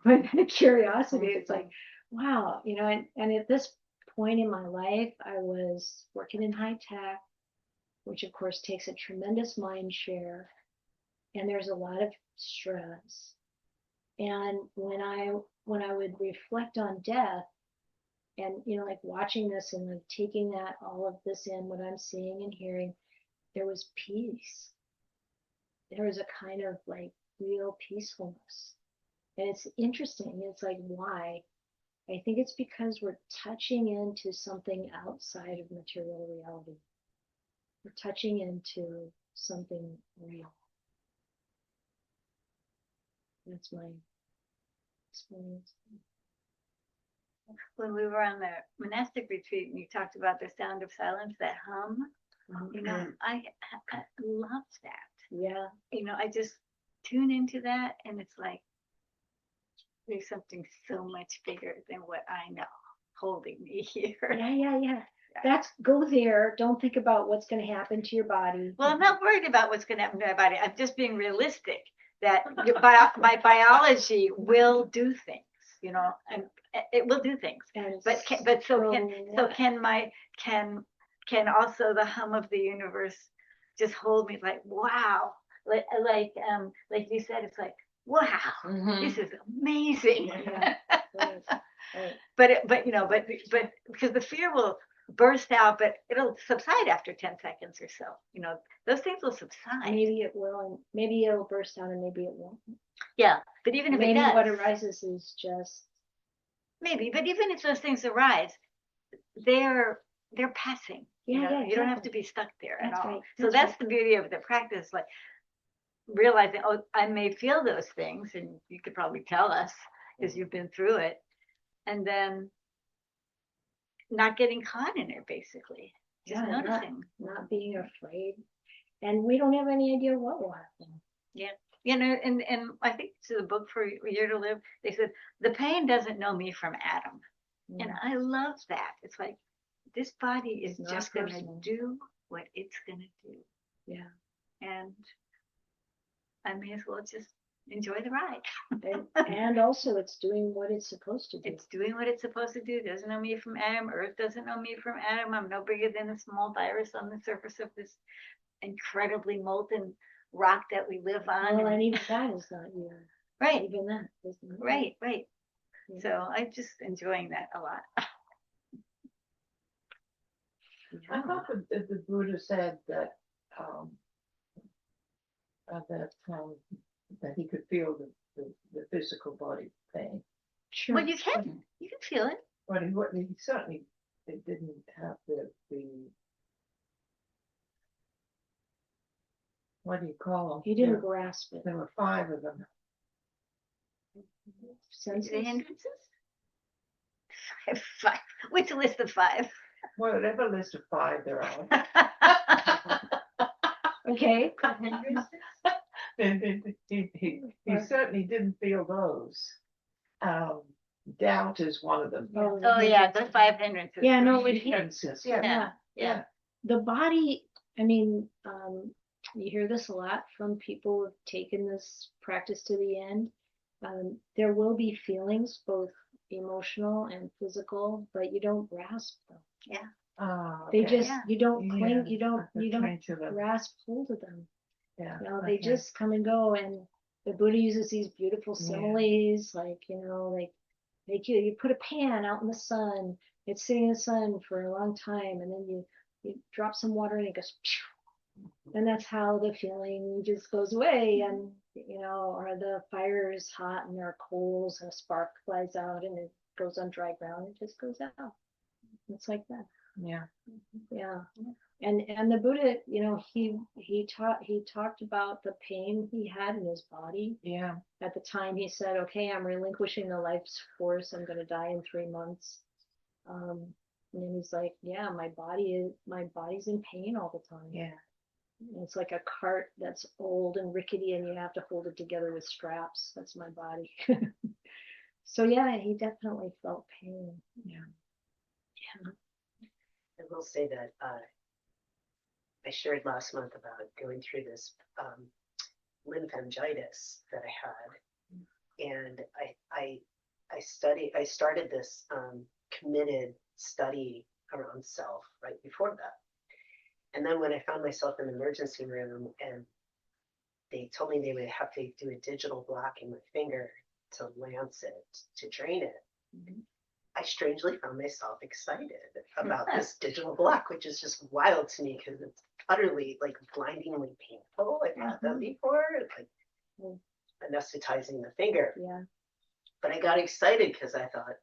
But the curiosity, it's like, wow, and at this point in my life, I was working in high tech, which of course takes a tremendous mind share, and there's a lot of stress. And when I would reflect on death, and like watching this and like taking that all of this in, what I'm seeing and hearing, there was peace. There was a kind of like real peacefulness. And it's interesting. It's like, why? I think it's because we're touching into something outside of material reality. We're touching into something real. That's my experience. When we were on the monastic retreat and you talked about the sound of silence, that hum, I love that. Yeah. I just tune into that, and it's like there's something so much bigger than what I know holding me here. Yeah. That's, go there. Don't think about what's going to happen to your body. Well, I'm not worried about what's going to happen to my body. I'm just being realistic that my biology will do things, and it will do things. And Can also the hum of the universe just hold me like, wow, like you said, it's like, wow, this is amazing. Yeah. Right. But because the fear will burst out, but it'll subside after 10 seconds or so. Those things will subside. Maybe it will, and maybe it'll burst out, and maybe it won't. Yeah, but even if maybe it does, what arises is just maybe. But even if those things arise, they're passing. You don't have to be stuck there at all. Right. So that's the beauty of the practice, like realizing, oh, I may feel those things, and you could probably tell us because you've been through it, and then not getting caught in it, basically. Just noticing. Not being afraid. And we don't have any idea what will happen. Yeah. And I think to the book For a Year to Live, they said, the pain doesn't know me from Adam. And I love that. It's like, this body is just going to do what it's going to do. Yeah. And I may as well just enjoy the ride. and also it's doing what it's supposed to do. It's doing what it's supposed to do. Doesn't know me from Adam. Earth doesn't know me from Adam. I'm no bigger than a small virus on the surface of this incredibly molten rock that we live on. Well, and even that is not you. Right. Even that isn't. Right. Yeah. So I'm just enjoying that a lot. I thought that the Buddha said that that he could feel the physical body pain. Sure. Well, you can feel it. But he certainly didn't have the what do you call them? He didn't grasp it. There were 5 of them. Senses? The hindrances? 5. Which list of 5? Well, whatever list of 5 there are. Okay. He certainly didn't feel those. Doubt is one of them. Oh yeah, the 5 hindrances. Yeah, no, Hindrances. Yeah. The body, I mean, you hear this a lot from people who've taken this practice to the end. There will be feelings, both emotional and physical, but you don't grasp them. Yeah. They just, you don't cling, you don't cling to them. grasp hold of them. Yeah. They just come and go. And the Buddha uses these beautiful similes, like, like you put a pan out in the sun, it's sitting in the sun for a long time, and then you drop some water and it goes, and that's how the feeling just goes away. And or the fire is hot and there are coals and a spark flies out and it goes on dry ground, it just goes out. It's like that. Yeah. And the Buddha, he talked about the pain he had in his body. Yeah. At the time he said, okay, I'm relinquishing the life's force, I'm going to die in 3 months. And then he's like, yeah, my body's in pain all the time. Yeah. And it's like a cart that's old and rickety and you have to hold it together with straps. That's my body. So yeah, he definitely felt pain. Yeah. Yeah. I will say that I shared last month about going through this lymphangitis that I had, and I started this committed study around self right before that, and then when I found myself in the emergency room and they told me they would have to do a digital block in my finger to lance it to drain it. Mhm. I strangely found myself excited about this digital block, which is just wild to me because it's utterly like blindingly painful. I've had that before, like anesthetizing the finger. Yeah. But I got excited because I thought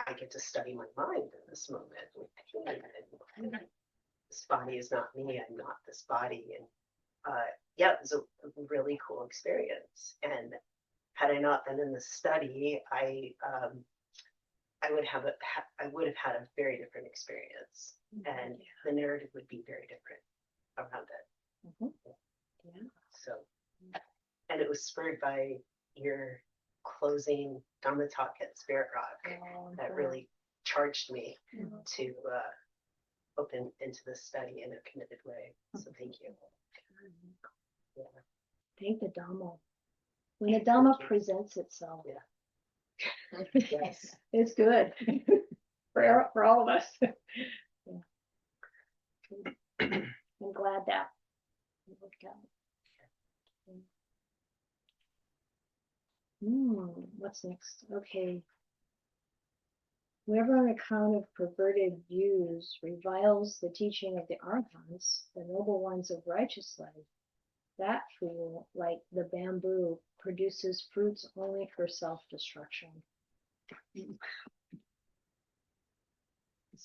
I get to study my mind in this moment with pain. And this body is not me. I'm not this body. And yeah, it was a really cool experience. And had I not been in the study, I would have had a very different experience, and the narrative would be very different around it. Mhm. Yeah. So, and it was spurred by your closing Dhamma talk at Spirit Rock that really charged me to open into this study in a committed way. So thank you. Yeah. Thank the Dhamma. When the Dhamma presents itself, Yes. it's good for all of us. Yeah. I'm glad that it worked out. What's next? Okay. Whoever on account of perverted views reviles the teaching of the Arhats, the noble ones of righteous life, that fool, like the bamboo, produces fruits only for self-destruction. It's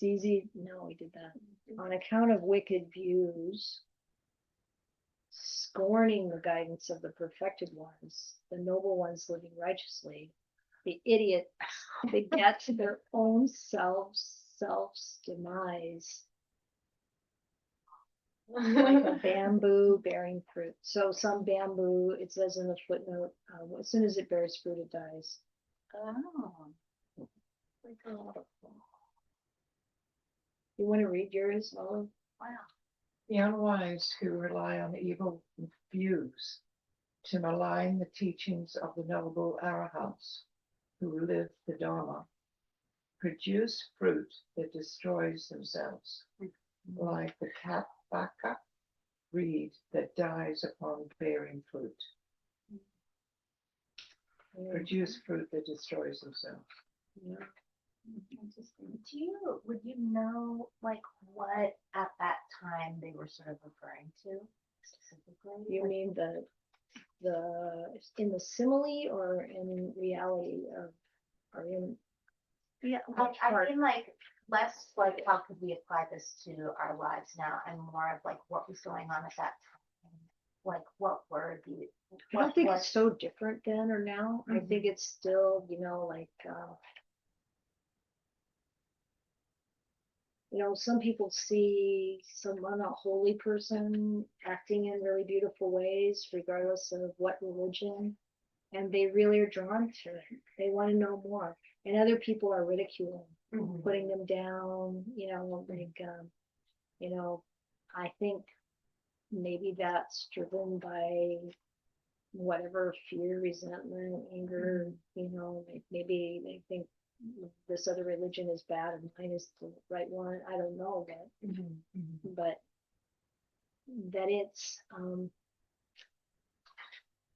easy. No, we did that. On account of wicked views, scorning the guidance of the perfected ones, the noble ones living righteously, the idiot begets their own self's demise, like a bamboo bearing fruit. So some bamboo, it says in the footnote, as soon as it bears fruit, it dies. Oh. You want to read yours, Olive? Wow. The unwise who rely on evil views to malign the teachings of the noble arahants who live the Dharma produce fruit that destroys themselves, like the kapaka reed that dies upon bearing fruit. Produce fruit that destroys themselves. Yeah. Interesting. Would you know like what at that time they were sort of referring to specifically? You mean the in the simile or in reality of or in Yeah, Which I part? mean like less like how could we apply this to our lives now and more of like what was going on at that time. Like what were the I don't think was- it's so different then or now. I think it's still, like some people see someone, a holy person, acting in really beautiful ways, regardless of what religion, and they really are drawn to it. They want to know more. And other people are ridiculing, putting them down, I think maybe that's driven by whatever fear, resentment, anger, maybe they think this other religion is bad and mine is the right one. I don't know but that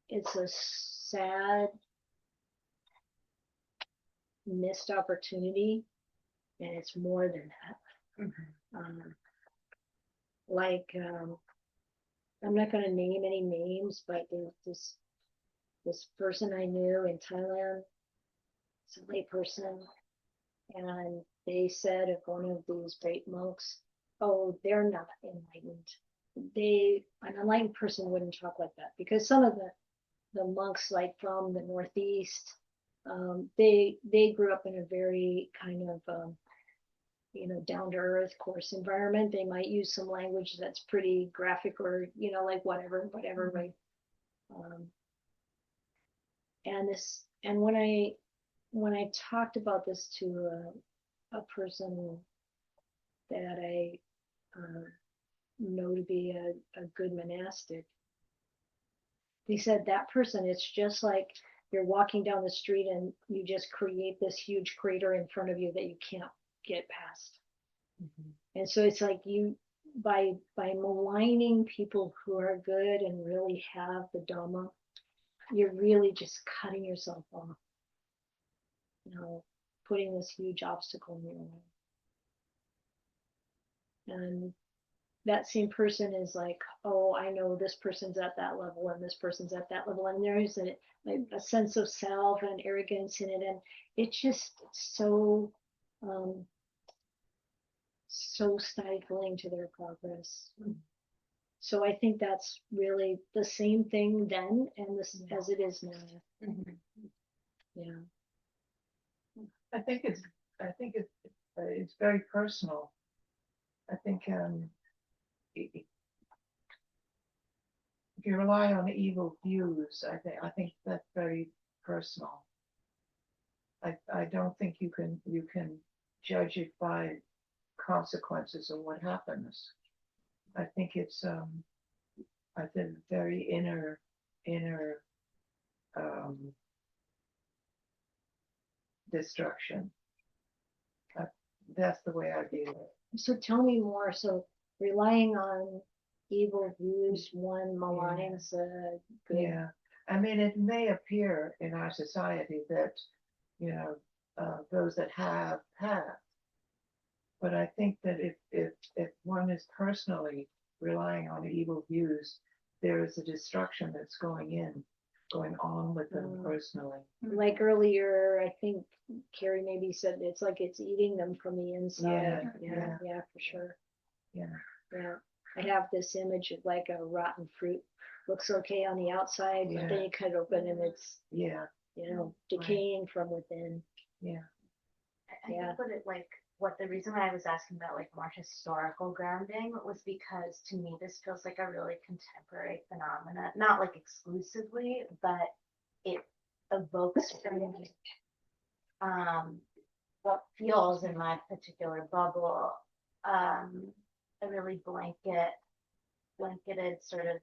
it's a sad missed opportunity, and it's more than that. I'm not going to name any names, but there's this person I knew in Thailand. It's a lay person, and they said of one of these great monks, "Oh, they're not enlightened." An enlightened person wouldn't talk like that, because some of the monks, like from the Northeast, they grew up in a very kind of down to earth course environment. They might use some language that's pretty graphic or like whatever, right? And when I talked about this to a person that I know to be a good monastic, they said that person, it's just like you're walking down the street and you just create this huge crater in front of you that you can't get past. And so it's like by maligning people who are good and really have the Dhamma, you're really just cutting yourself off, putting this huge obstacle in your way. And that same person is like, oh, I know this person's at that level and this person's at that level, and there's a sense of self and arrogance in it, and it's just so stifling to their progress. So I think that's really the same thing then and this as it is now. Yeah. I think it's very personal. I think if you rely on evil views, I think that's very personal. I don't think you can judge it by consequences of what happens. I think it's very inner destruction. That's the way I view it. So tell me more. So relying on evil views, one maligns good. Yeah, I mean, it may appear in our society that those that have, but I think that if one is personally relying on evil views, there is a destruction that's going on with them personally. Like earlier, I think Carrie maybe said it's like it's eating them from the inside. Yeah, for sure. Yeah. I have this image of like a rotten fruit. Looks okay on the outside, but then you cut it open and it's decaying from within. I think what the reason why I was asking about like more historical grounding was because to me this feels like a really contemporary phenomena, not like exclusively, but it evokes from me what feels in my particular bubble a really blanketed sort of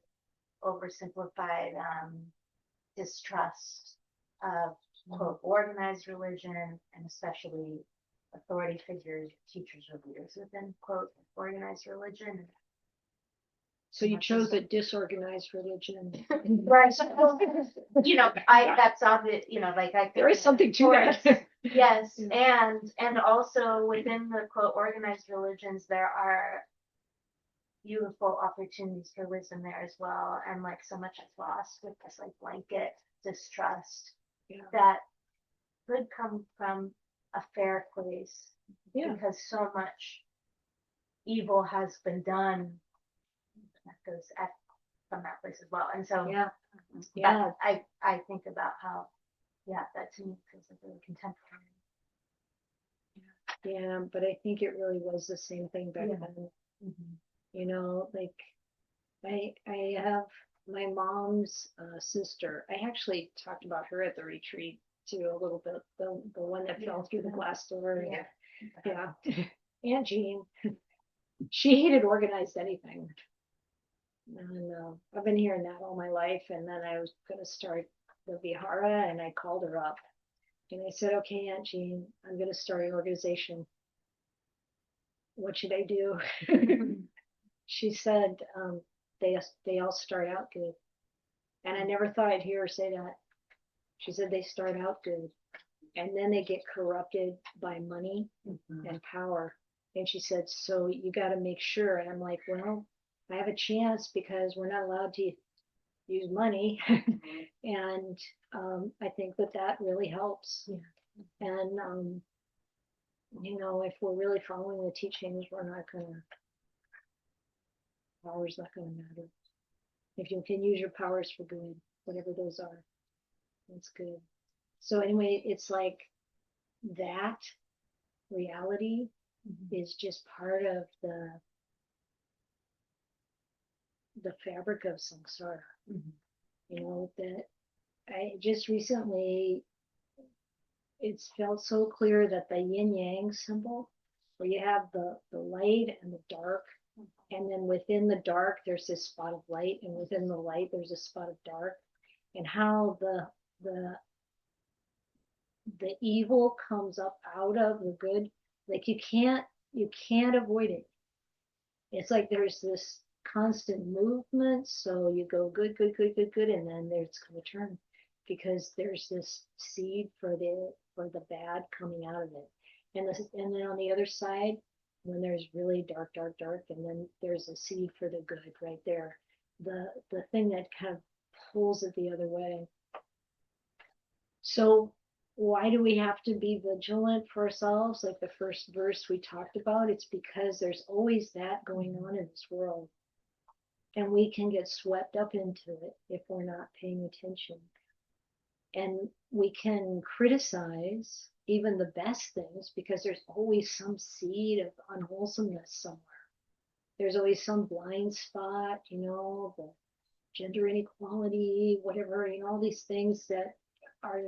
oversimplified distrust of quote organized religion, and especially authority figures, teachers, or leaders within quote organized religion. So you chose a disorganized religion. Right. That's obvious, there is something to that. Yes. And also within the quote organized religions, there are beautiful opportunities for wisdom there as well. And like so much is lost with this like blanket distrust that could come from a fair place because so much evil has been done that goes from that place as well. And so I think about how that to me feels like really contemporary. Yeah, but I think it really was the same thing back then. Like I have my mom's sister. I actually talked about her at the retreat too a little bit. The one that fell through the glass door. Yeah. Aunt Jean. She hated organized anything. And I've been hearing that all my life. And then I was going to start the Vihara, and I called her up. And I said, okay, Aunt Jean, I'm going to start an organization. What should I do? She said, they all start out good. And I never thought I'd hear her say that. She said they start out good. And then they get corrupted by money and power. And she said, so you got to make sure. And I'm like, well, I have a chance because we're not allowed to use money. And I think that really helps. And, if we're really following the teachings, power's not going to matter. If you can use your powers for good, whatever those are, that's good. So anyway, it's like that reality is just part of the fabric of samsara. You know, that I just recently, it's felt so clear that the yin yang symbol, where you have the light and the dark, and then within the dark there's this spot of light, and within the light there's a spot of dark, and how the evil comes up out of the good. Like you can't avoid it. It's like there's this constant movement, so you go good, good, good, good, good, and then there's going to turn, because there's this seed for the bad coming out of it. And then on the other side, when there's really dark, dark, dark, and then there's a seed for the good right there. The thing that kind of pulls it the other way. So why do we have to be vigilant for ourselves? Like the first verse we talked about, it's because there's always that going on in this world. And we can get swept up into it if we're not paying attention. And we can criticize even the best things, because there's always some seed of unwholesomeness somewhere. There's always some blind spot, you know, the gender inequality, whatever, you know, all these things that are,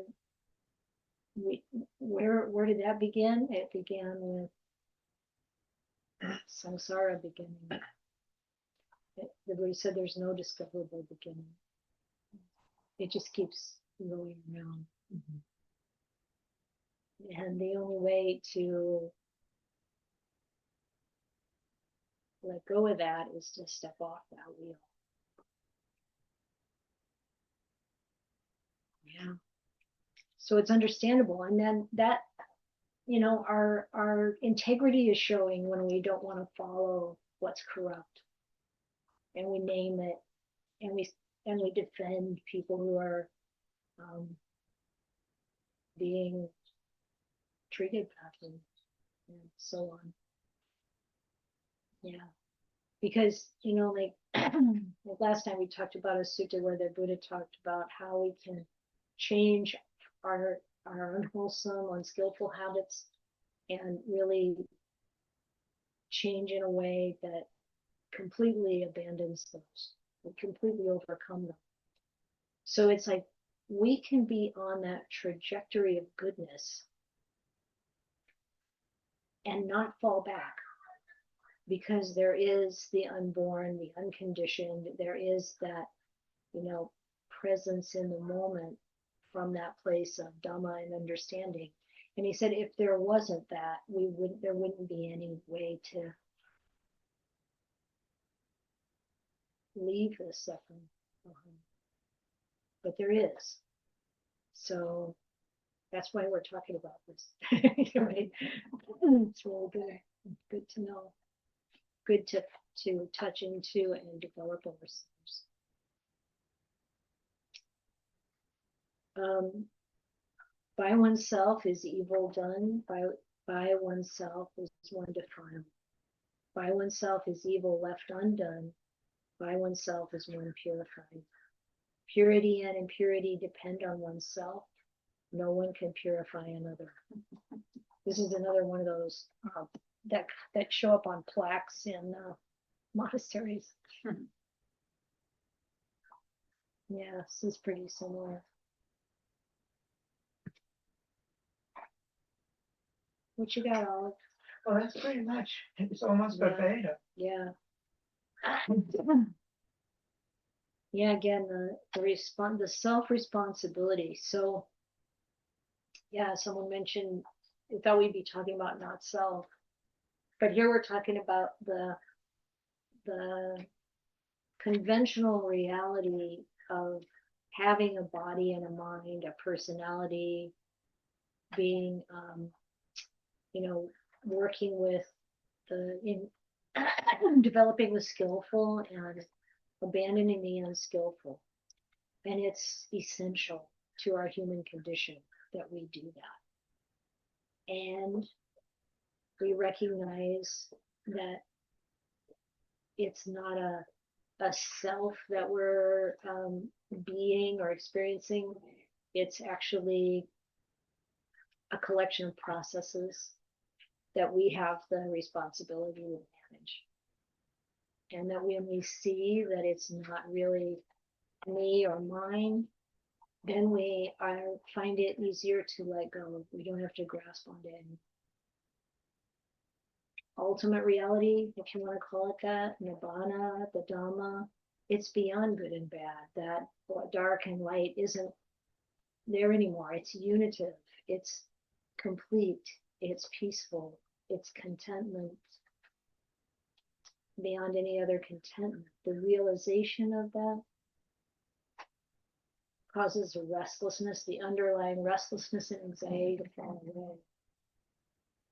where did that begin? It began with samsara beginning. The Buddha said there's no discoverable beginning. It just keeps going around. And the only way to let go of that is to step off that wheel. Yeah. So it's understandable. And then that, you know, our integrity is showing when we don't want to follow what's corrupt. And we name it, and we defend people who are being treated badly, and so on. Yeah, because you know, like, like last time we talked about a sutta where the Buddha talked about how we can change our unwholesome, unskillful habits, and really change in a way that completely abandons those, and completely overcome them. So it's like we can be on that trajectory of goodness and not fall back, because there is the unborn, the unconditioned, there is that, you know, presence in the moment from that place of Dhamma and understanding. And he said if there wasn't that, there wouldn't be any way to leave this suffering behind. But there is. So that's why we're talking about this. Right? It's really good to know. Good to touch into and develop ourselves. By oneself is evil done. By oneself is one defiled. By oneself is evil left undone. By oneself is one purified. Purity and impurity depend on oneself. No one can purify another. This is another one of those that show up on plaques in monasteries. Yeah, this is pretty similar. What you got, Olive? Well, that's pretty much, it's almost verbatim. Yeah. Yeah, again, the self-responsibility. So, yeah, someone mentioned, I thought we'd be talking about not self, but here we're talking about the conventional reality of having a body and a mind, a personality, being, you know, working with developing the skillful and abandoning the unskillful. And it's essential to our human condition that we do that. And we recognize that it's not a self that we're being or experiencing. It's actually a collection of processes that we have the responsibility to manage. And that when we see that it's not really me or mine, then we find it easier to let go. We don't have to grasp onto any ultimate reality, if you want to call it that, Nibbana, the Dhamma. It's beyond good and bad. That dark and light isn't there anymore. It's unitive. It's complete. It's peaceful. It's contentment beyond any other contentment. The realization of that causes a restlessness, the underlying restlessness and anxiety to fall away.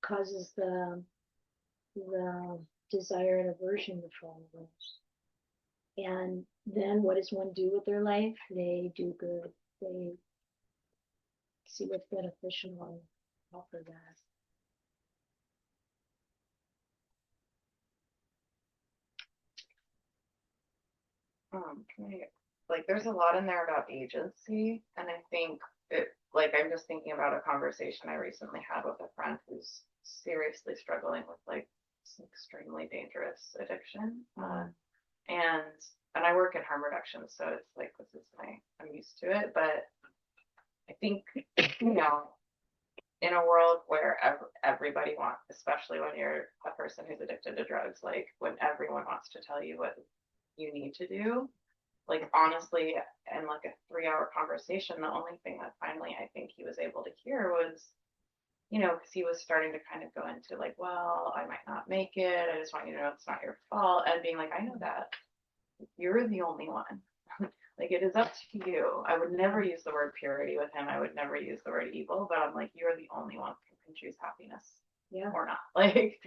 Causes the desire and aversion to fall away. And then what does one do with their life? They do good. They see what's beneficial and offer that. Like there's a lot in there about agency, and I think it, like I'm just thinking about a conversation I recently had with a friend who's seriously struggling with like some extremely dangerous addiction, and I work in harm reduction, so it's like this is I'm used to it, but I think you know, in a world where everybody wants, especially when you're a person who's addicted to drugs, like when everyone wants to tell you what you need to do, like honestly, in like a 3-hour conversation, the only thing that finally I think he was able to hear was, you know, because he was starting to kind of go into like, well, I might not make it. I just want you to know it's not your fault. And being like, I know that. You're the only one. Like it is up to you. I would never use the word purity with him. I would never use the word evil, but I'm like, you're the only one who can choose happiness or not. Like,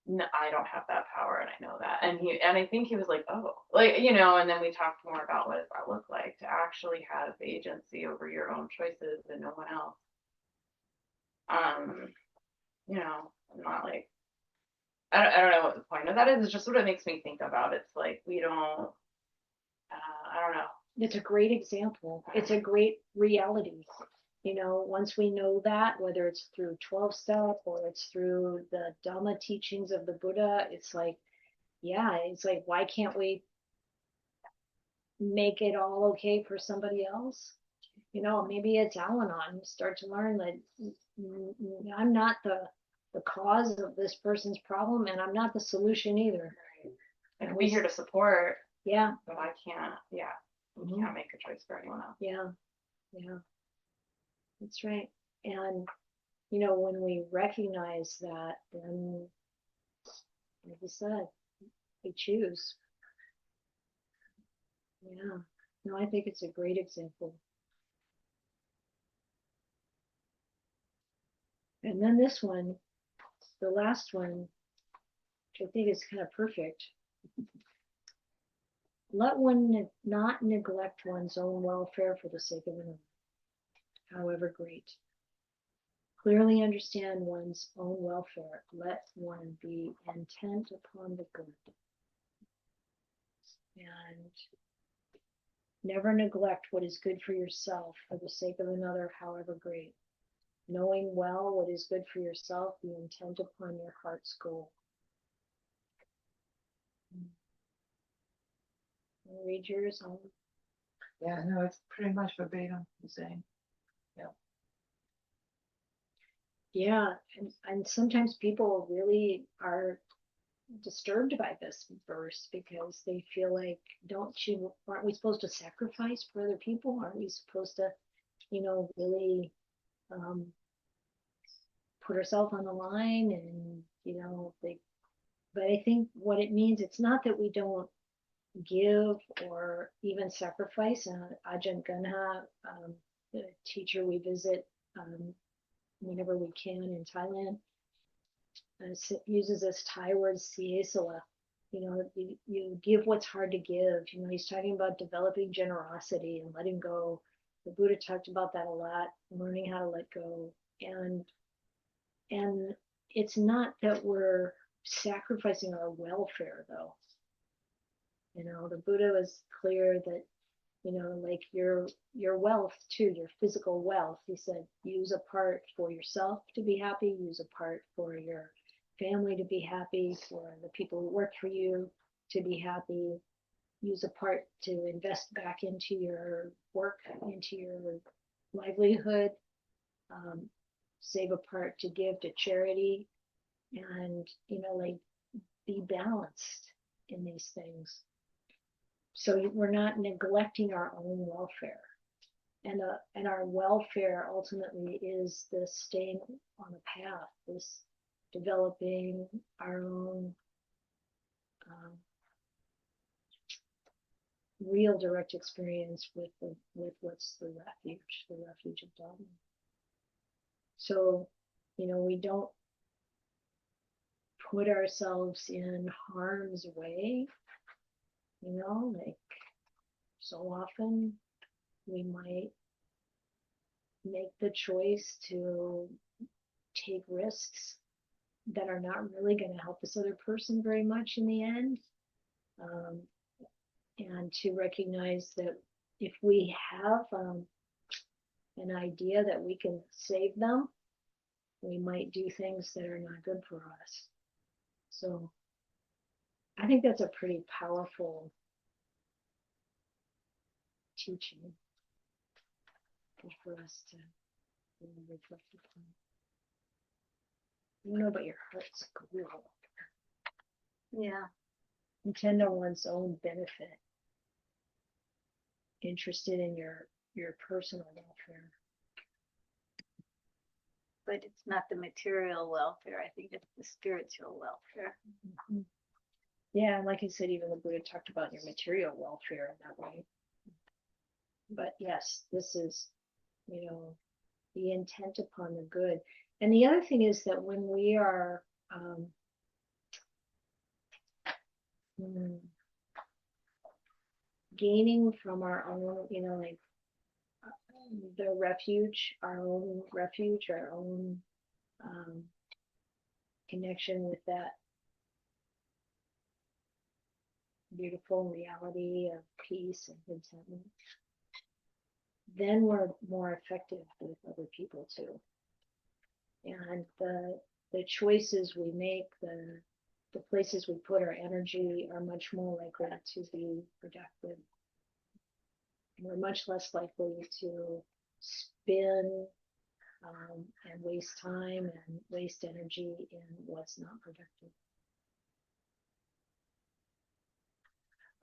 no, I don't have that power, and I know that. And I think he was like, oh, like, you know, and then we talked more about what does that look like to actually have agency over your own choices and no one else. You know, I'm not like, I don't know what the point of that is. It's just what it makes me think about. It's like, we don't, I don't know. It's a great example. It's a great reality. You know, once we know that, whether it's through 12-step or it's through the Dhamma teachings of the Buddha, it's like, yeah, it's like, why can't we make it all okay for somebody else? You know, maybe it's Al-Anon. You start to learn that I'm not the cause of this person's problem, and I'm not the solution either. I can be here to support. Yeah. But I can't, we can't make a choice for anyone else. Yeah. That's right. And, you know, when we recognize that, then, like you said, we choose. Yeah. No, I think it's a great example. And then this one, the last one, which I think is kind of perfect. Let one not neglect one's own welfare for the sake of another, however great. Clearly understand one's own welfare. Let one be intent upon the good. And never neglect what is good for yourself for the sake of another, however great. Knowing well what is good for yourself, be intent upon your heart's goal. I'll read yours on. Yeah, no, it's pretty much verbatim the same. Yeah, and sometimes people really are disturbed by this verse because they feel like, aren't we supposed to sacrifice for other people? Aren't we supposed to, you know, really put ourselves on the line? And, you know, but I think what it means, it's not that we don't give or even sacrifice. Ajahn Gunha, the teacher we visit whenever we can in Thailand, uses this Thai word siesala. You know, you give what's hard to give. You know, he's talking about developing generosity and letting go. The Buddha talked about that a lot, learning how to let go. And it's not that we're sacrificing our welfare, though. You know, the Buddha was clear that You know, like your wealth too, your physical wealth. He said, use a part for yourself to be happy, use a part for your family to be happy, for the people who work for you to be happy, use a part to invest back into your work, into your livelihood, save a part to give to charity, and, you know, like, be balanced in these things. So we're not neglecting our own welfare. And our welfare ultimately is this staying on a path, this developing our own real direct experience with what's the refuge of Dhamma. So, you know, we don't put ourselves in harm's way, you know, like, so often we might make the choice to take risks that are not really going to help this other person very much in the end. And to recognize that if we have an idea that we can save them, we might do things that are not good for us. So I think that's a pretty powerful teaching for us to really reflect upon. You know, but your heart's cool. Yeah. Intend on one's own benefit. Interested in your personal welfare. But it's not the material welfare. I think it's the spiritual welfare. Mm-hmm. Yeah, and like I said, even the Buddha talked about your material welfare in that way. But yes, this is, you know, the intent upon the good. And the other thing is that when we are gaining from our own, you know, like the refuge, our own refuge, our own connection with that beautiful reality of peace and contentment, then we're more effective with other people too. And the choices we make, the places we put our energy are much more likely to be productive. We're much less likely to spin and waste time and waste energy in what's not productive.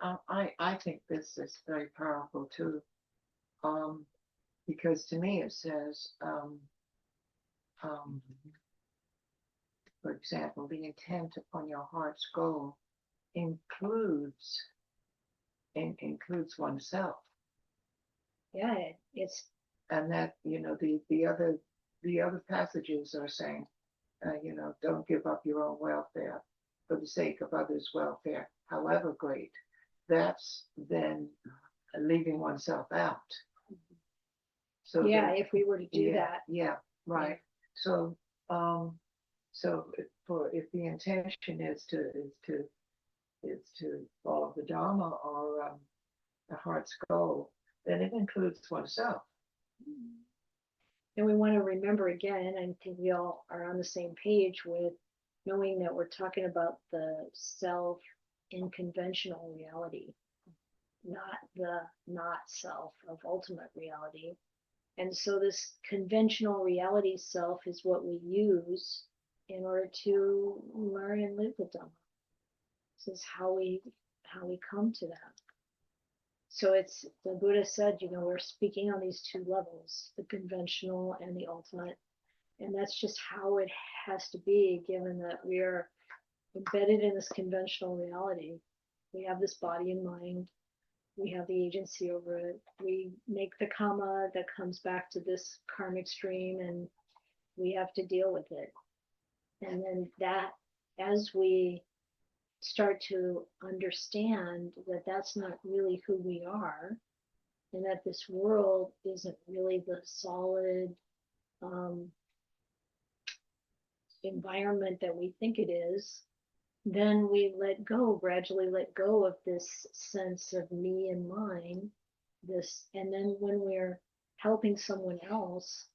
I think this is very powerful too, because to me it says, for example, the intent upon your heart's goal includes oneself. Yeah, it's, and that, you know, the other passages are saying, you know, don't give up your own welfare for the sake of others' welfare, however great. That's then leaving oneself out. So yeah, that, if we were to do that. Yeah, right. So if the intention is to follow the Dharma or the heart's goal, then it includes oneself. And we want to remember again, I think we all are on the same page with knowing that we're talking about the self in conventional reality, not the not self of ultimate reality. And so this conventional reality self is what we use in order to learn and live the Dhamma. This is how we come to that. So it's, the Buddha said, you know, we're speaking on these two levels, the conventional and the ultimate. And that's just how it has to be, given that we are embedded in this conventional reality. We have this body and mind. We have the agency over it. We make the karma that comes back to this karmic stream, and we have to deal with it. And then that, as we start to understand that that's not really who we are, and that this world isn't really the solid environment that we think it is, then we gradually let go of this sense of me and mine, this, and then when we're helping someone else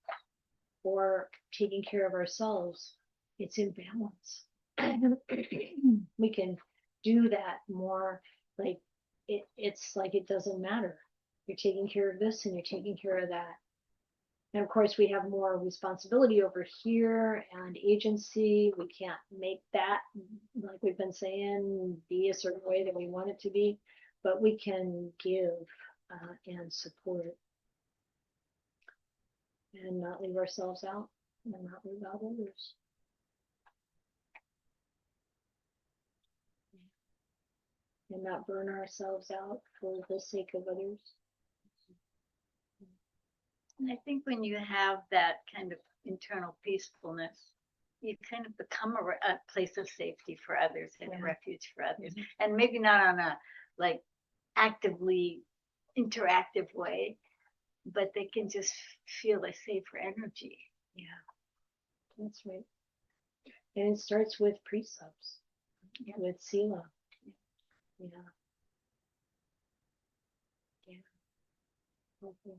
or taking care of ourselves, it's in balance. We can do that more, like it's like it doesn't matter. You're taking care of this and you're taking care of that. And of course, we have more responsibility over here and agency. We can't make that, like we've been saying, be a certain way that we want it to be, but we can give and support and not leave ourselves out and not leave out others. And not burn ourselves out for the sake of others. And I think when you have that kind of internal peacefulness, you kind of become a place of safety for others and a refuge for others. And maybe not on a like actively interactive way, but they can just feel a safer energy. Yeah, that's right. And it starts with precepts, with sila. Yeah. Yeah. Okay.